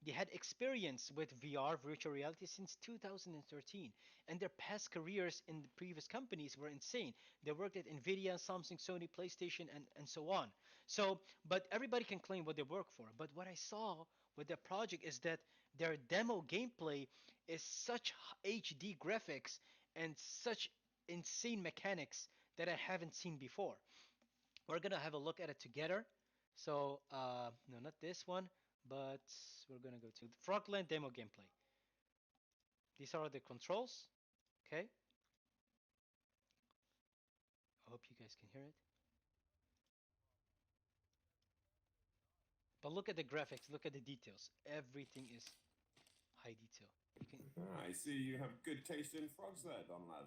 They had experience with VR, virtual reality, since 2013, and their past careers in the previous companies were insane. They worked at Nvidia, Samsung, Sony, PlayStation, and so on. So, but everybody can claim what they work for. But what I saw with their project is that their demo gameplay is such HD graphics and such insane mechanics that I haven't seen before. We're gonna have a look at it together. So, no, not this one, but we're gonna go to the Frogland demo gameplay. These are the controls. Okay. I hope you guys can hear it. But look at the graphics. Look at the details. Everything is high detail. You can I see you have good taste in frogs there, Don Lad.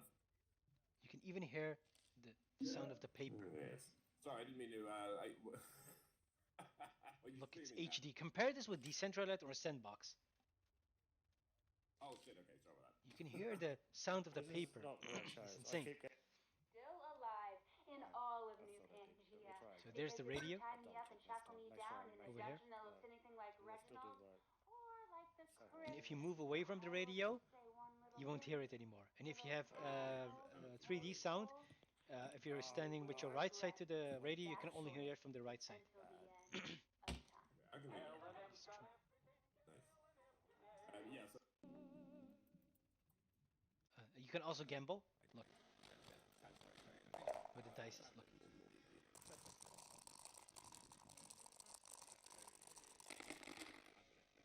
you can even hear the sound of the paper. Yes. Sorry, I didn't mean to. Look, it's HD. Compare this with Decentraland or Sandbox. Oh shit! Okay, sorry about You can hear the sound of the This is paper. not the right It's choice. I insane. keep getting. Still alive in all of New That's what I did, but Pangea. we'll try So again. there's the Because if you radio tie me I've up done and it this shackle time. me Next down time, in a over here. dungeon that looks anything like We'll still do Reginald, right. or like the Second. And crypt, if you move away from the I will radio, just say one little you won't thing hear it anymore. And to if you those have assholes in 3D sound, ponytails. if you're Oh, standing with your Lord right side bless to the radio, you that can only hear voice it from the right side. until the end of time. I can hear you. It's true. Nice. Yeah. So. You can also gamble. Look, with the dice. Look.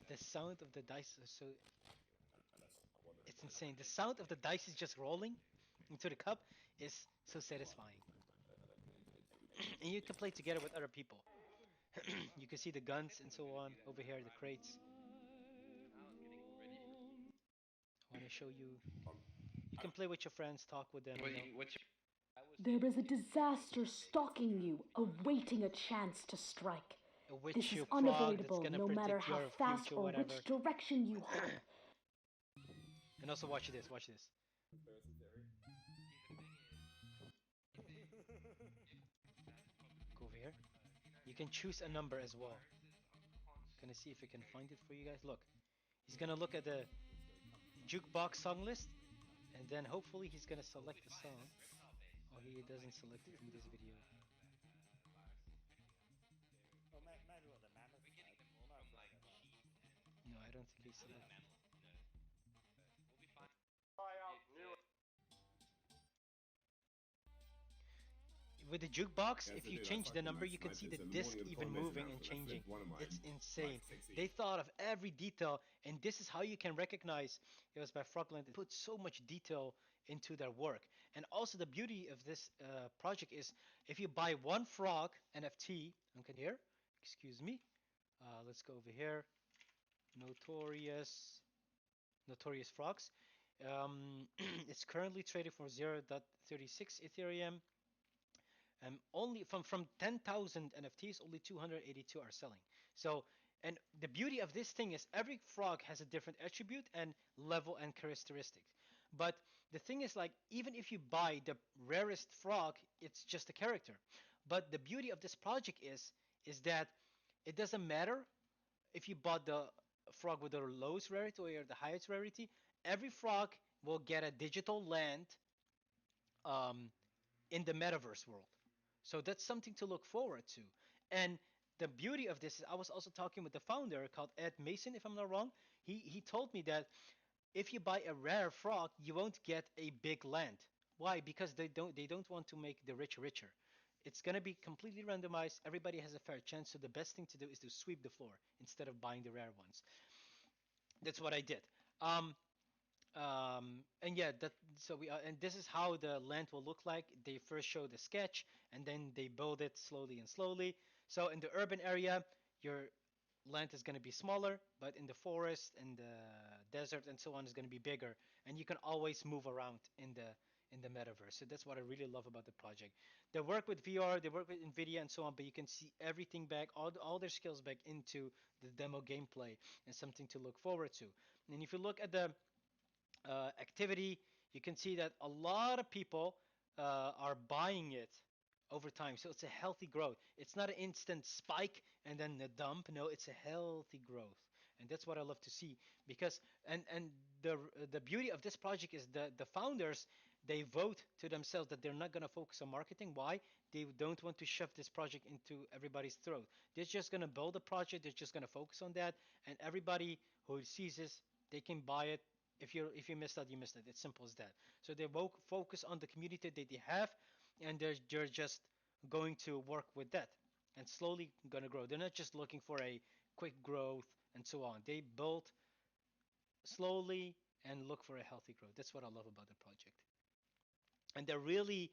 The sound of the dice is so it's insane. The sound of the dice is just rolling into the cup is so satisfying. And you can play together with other people. You can see the guns and so on over here, the crates. I want to show you. Um, You can play with your friends, talk with them. There is a disaster stalking you, awaiting a chance to strike. A witch This is frog that's unavoidable gonna no matter predict how your fast future, or whatever. which direction you hop. And also watch this. Watch this. Go over here. You can choose a number as well. Gonna see if I can find it for you guys. Look, he's gonna look at the jukebox song list, and then hopefully he's gonna select the song. Oh, he doesn't select it in this video. Oh, maybe what the mammoth. No, I don't think he selected. With the jukebox, Yes, if I you do. change the number, you can It's see the the disc morning of the even coronation moving and announcement. I changing. flipped one of mine, It's insane. like 6 They thought of every detail, and this is how you can recognize it was by Frogland. They put so much detail into their work. And also the beauty of this project is if you buy one frog NFT, okay here, excuse me, let's go over here, notorious frogs. It's currently traded for 0.36 Ethereum. Only from 10,000 NFTs, only 282 are selling. So, and the beauty of this thing is every frog has a different attribute and level and characteristics. But the thing is, like, even if you buy the rarest frog, it's just a character. But the beauty of this project is that it doesn't matter if you bought the frog with the lowest rarity or the highest rarity. Every frog will get a digital land um, in the metaverse world. So that's something to look forward to. And the beauty of this is I was also talking with the founder called Ed Mason, if I'm not wrong. He told me that if you buy a rare frog, you won't get a big land. Why? Because they don't want to make the rich richer. It's gonna be completely randomized. Everybody has a fair chance. So the best thing to do is to sweep the floor instead of buying the rare ones. That's what I did. Um, and yeah, that so we and this is how the land will look like. They first show the sketch and then they build it slowly and slowly. So in the urban area, your land is going to be smaller, but in the forest and the desert and so on is going to be bigger, and you can always move around in the metaverse. So that's what I really love about the project. They work with VR, they work with Nvidia and so on, but you can see everything back, all their skills back into the demo gameplay, and something to look forward to. And if you look at the activity, you can see that a lot of people are buying it over time. So it's a healthy growth. It's not an instant spike and then a dump. No, it's a healthy growth, and that's what I love to see. Because and the beauty of this project is the founders, they vote to themselves that they're not going to focus on marketing. Why? They don't want to shove this project into everybody's throat. They're just going to build a project. They're just going to focus on that, and everybody who sees this, they can buy it. If you missed that, you missed it. It's simple as that. So they focus on the community that they have, and they're just going to work with that and slowly gonna grow. They're not just looking for a quick growth and so on. They build slowly and look for a healthy growth. That's what I love about the project. And they're really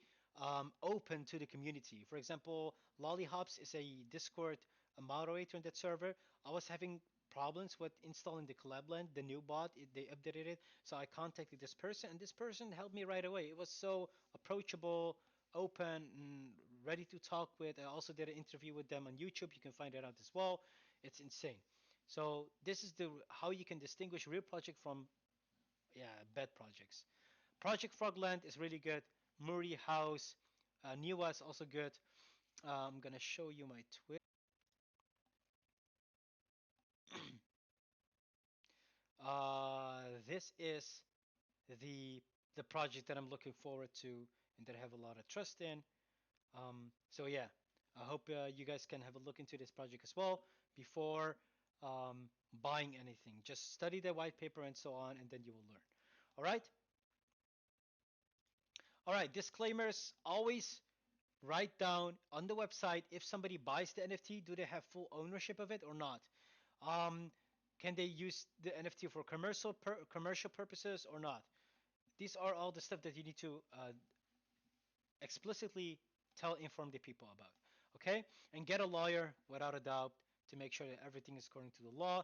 open to the community. For example, Lollyhops is a Discord moderator in that server. I was having problems with installing the Collabland, the new bot. They updated it, so I contacted this person, and this person helped me right away. It was so approachable, open, and ready to talk with. I also did an interview with them on YouTube. You can find it out as well. It's insane. So this is the how you can distinguish real project from bad projects. Project Frogland is really good. MURI HAUS, Niwa is also good. I'm gonna show you my Twitter. This is the the project that I'm looking forward to and that I have a lot of trust in. So yeah, I hope you guys can have a look into this project as well before buying anything. Just study the white paper and so on, and then you will learn. All right. All right. Disclaimers. Always write down on the website if somebody buys the NFT, do they have full ownership of it or not? Um, can they use the NFT for commercial purposes or not? These are all the stuff that you need to explicitly inform the people about. Okay, and get a lawyer without a doubt to make sure that everything is according to the law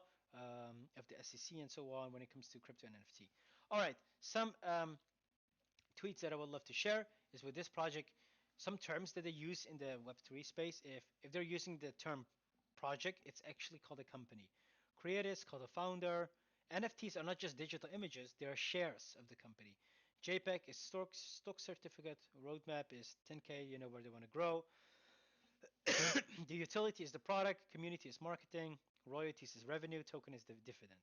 of the SEC and so on when it comes to crypto and NFT. All right, some tweets that I would love to share is with this project, some terms that they use in the Web3 space. If they're using the term project, it's actually called a company. Creator is called a founder. NFTs are not just digital images; they are shares of the company. JPEG is stock certificate. Roadmap is 10K. You know where they want to grow. The utility is the product. Community is marketing. Royalties is revenue. Token is the dividend.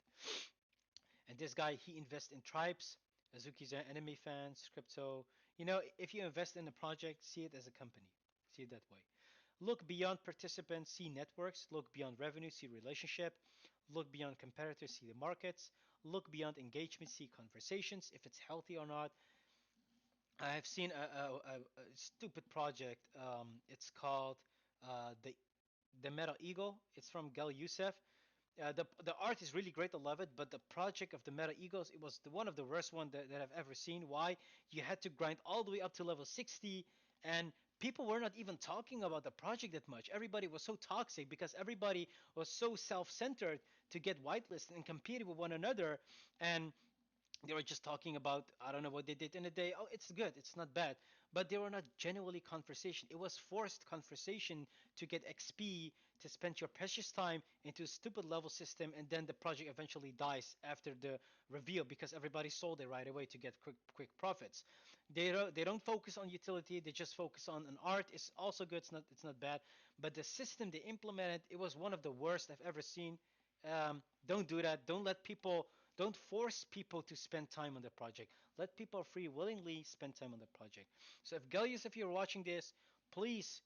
And this guy, he invests in tribes. Azuki's an anime fans, crypto. You know, if you invest in a project, see it as a company. See it that way. Look beyond participants, see networks. Look beyond revenue, see relationship. Look beyond competitors, see the markets. Look beyond engagement, see conversations, if it's healthy or not. I have seen a stupid project. It's called the Metal Eagle. It's from Gal Youssef. The art is really great. I love it. But the project of the Meta Eagles, it was one of the worst one that I've ever seen. Why? You had to grind all the way up to level 60, and people were not even talking about the project that much. Everybody was so toxic because everybody was so self-centered to get whitelisted and competing with one another. And They were just talking about, I don't know what they did in a day. Oh, it's good, it's not bad. But they were not genuinely conversation. It was forced conversation to get XP, to spend your precious time into a stupid level system, and then the project eventually dies after the reveal because everybody sold it right away to get quick profits. They don't focus on utility. They just focus on an art. It's also good. It's not bad. But the system they implemented, it was one of the worst I've ever seen. Don't do that. Don't force people to spend time on the project. Let people free willingly spend time on the project. So if Galius, if you're watching this, please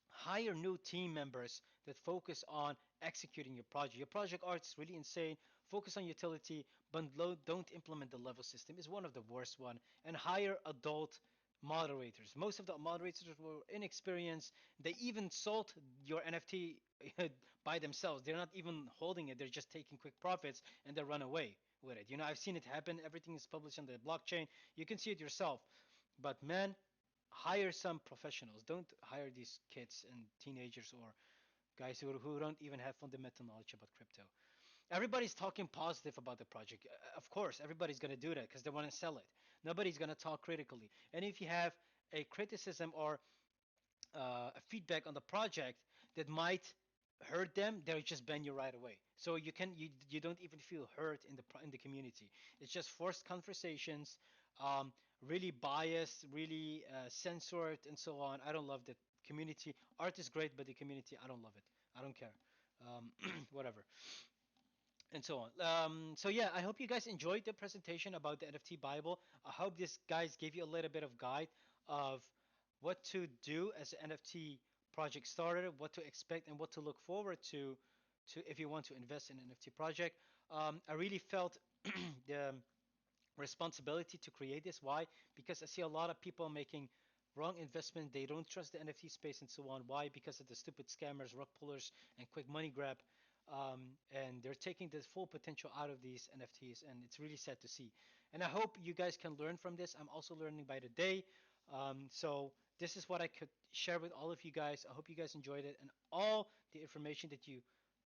hire new team members that focus on executing your project. Your project art is really insane. Focus on utility, but don't implement the level system. It's one of the worst one. And hire adult moderators. Most of the moderators were inexperienced. They even sold your NFT by themselves. They're not even holding it. They're just taking quick profits and they run away with it. I've seen it happen. Everything is published on the blockchain. You can see it yourself. But man, hire some professionals. Don't hire these kids and teenagers or guys who don't even have fundamental knowledge about crypto. Everybody's talking positive about the project. Of course, everybody's going to do that because they want to sell it. Nobody's going to talk critically. And if you have a criticism or a feedback on the project that might hurt them, they'll just ban you right away. So you don't even feel hurt in the community. It's just forced conversations, um, really biased, really censored, and so on. I don't love the community. Art is great, but the community, I don't love it. I don't care. Whatever and so on. So yeah, I hope you guys enjoyed the presentation about the NFT Bible. I hope this guys gave you a little bit of guide of what to do as an NFT project starter, what to expect, and what to look forward to if you want to invest in an NFT project. I really felt the responsibility to create this. Why? Because I see a lot of people making wrong investment. They don't trust the NFT space and so on. Why? Because of the stupid scammers, rug pullers, and quick money grab. And they're taking the full potential out of these NFTs, and it's really sad to see. And I hope you guys can learn from this. I'm also learning by the day. So this is what I could share with all of you guys. I hope you guys enjoyed it, and all the information that you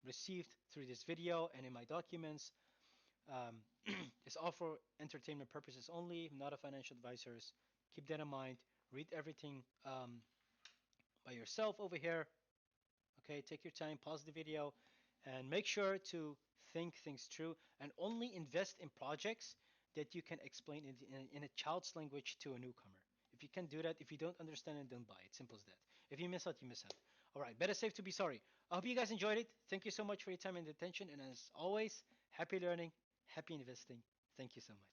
received through this video and in my documents um, is all for entertainment purposes only, not a financial advisors. Keep that in mind. Read everything by yourself over here. Okay, take your time, pause the video, and make sure to think things through and only invest in projects that you can explain in a child's language to a newcomer. If you can do that, if you don't understand it, don't buy it. Simple as that. If you miss out, you miss out. All right, better safe to be sorry. I hope you guys enjoyed it. Thank you so much for your time and attention. And as always, happy learning, happy investing. Thank you so much.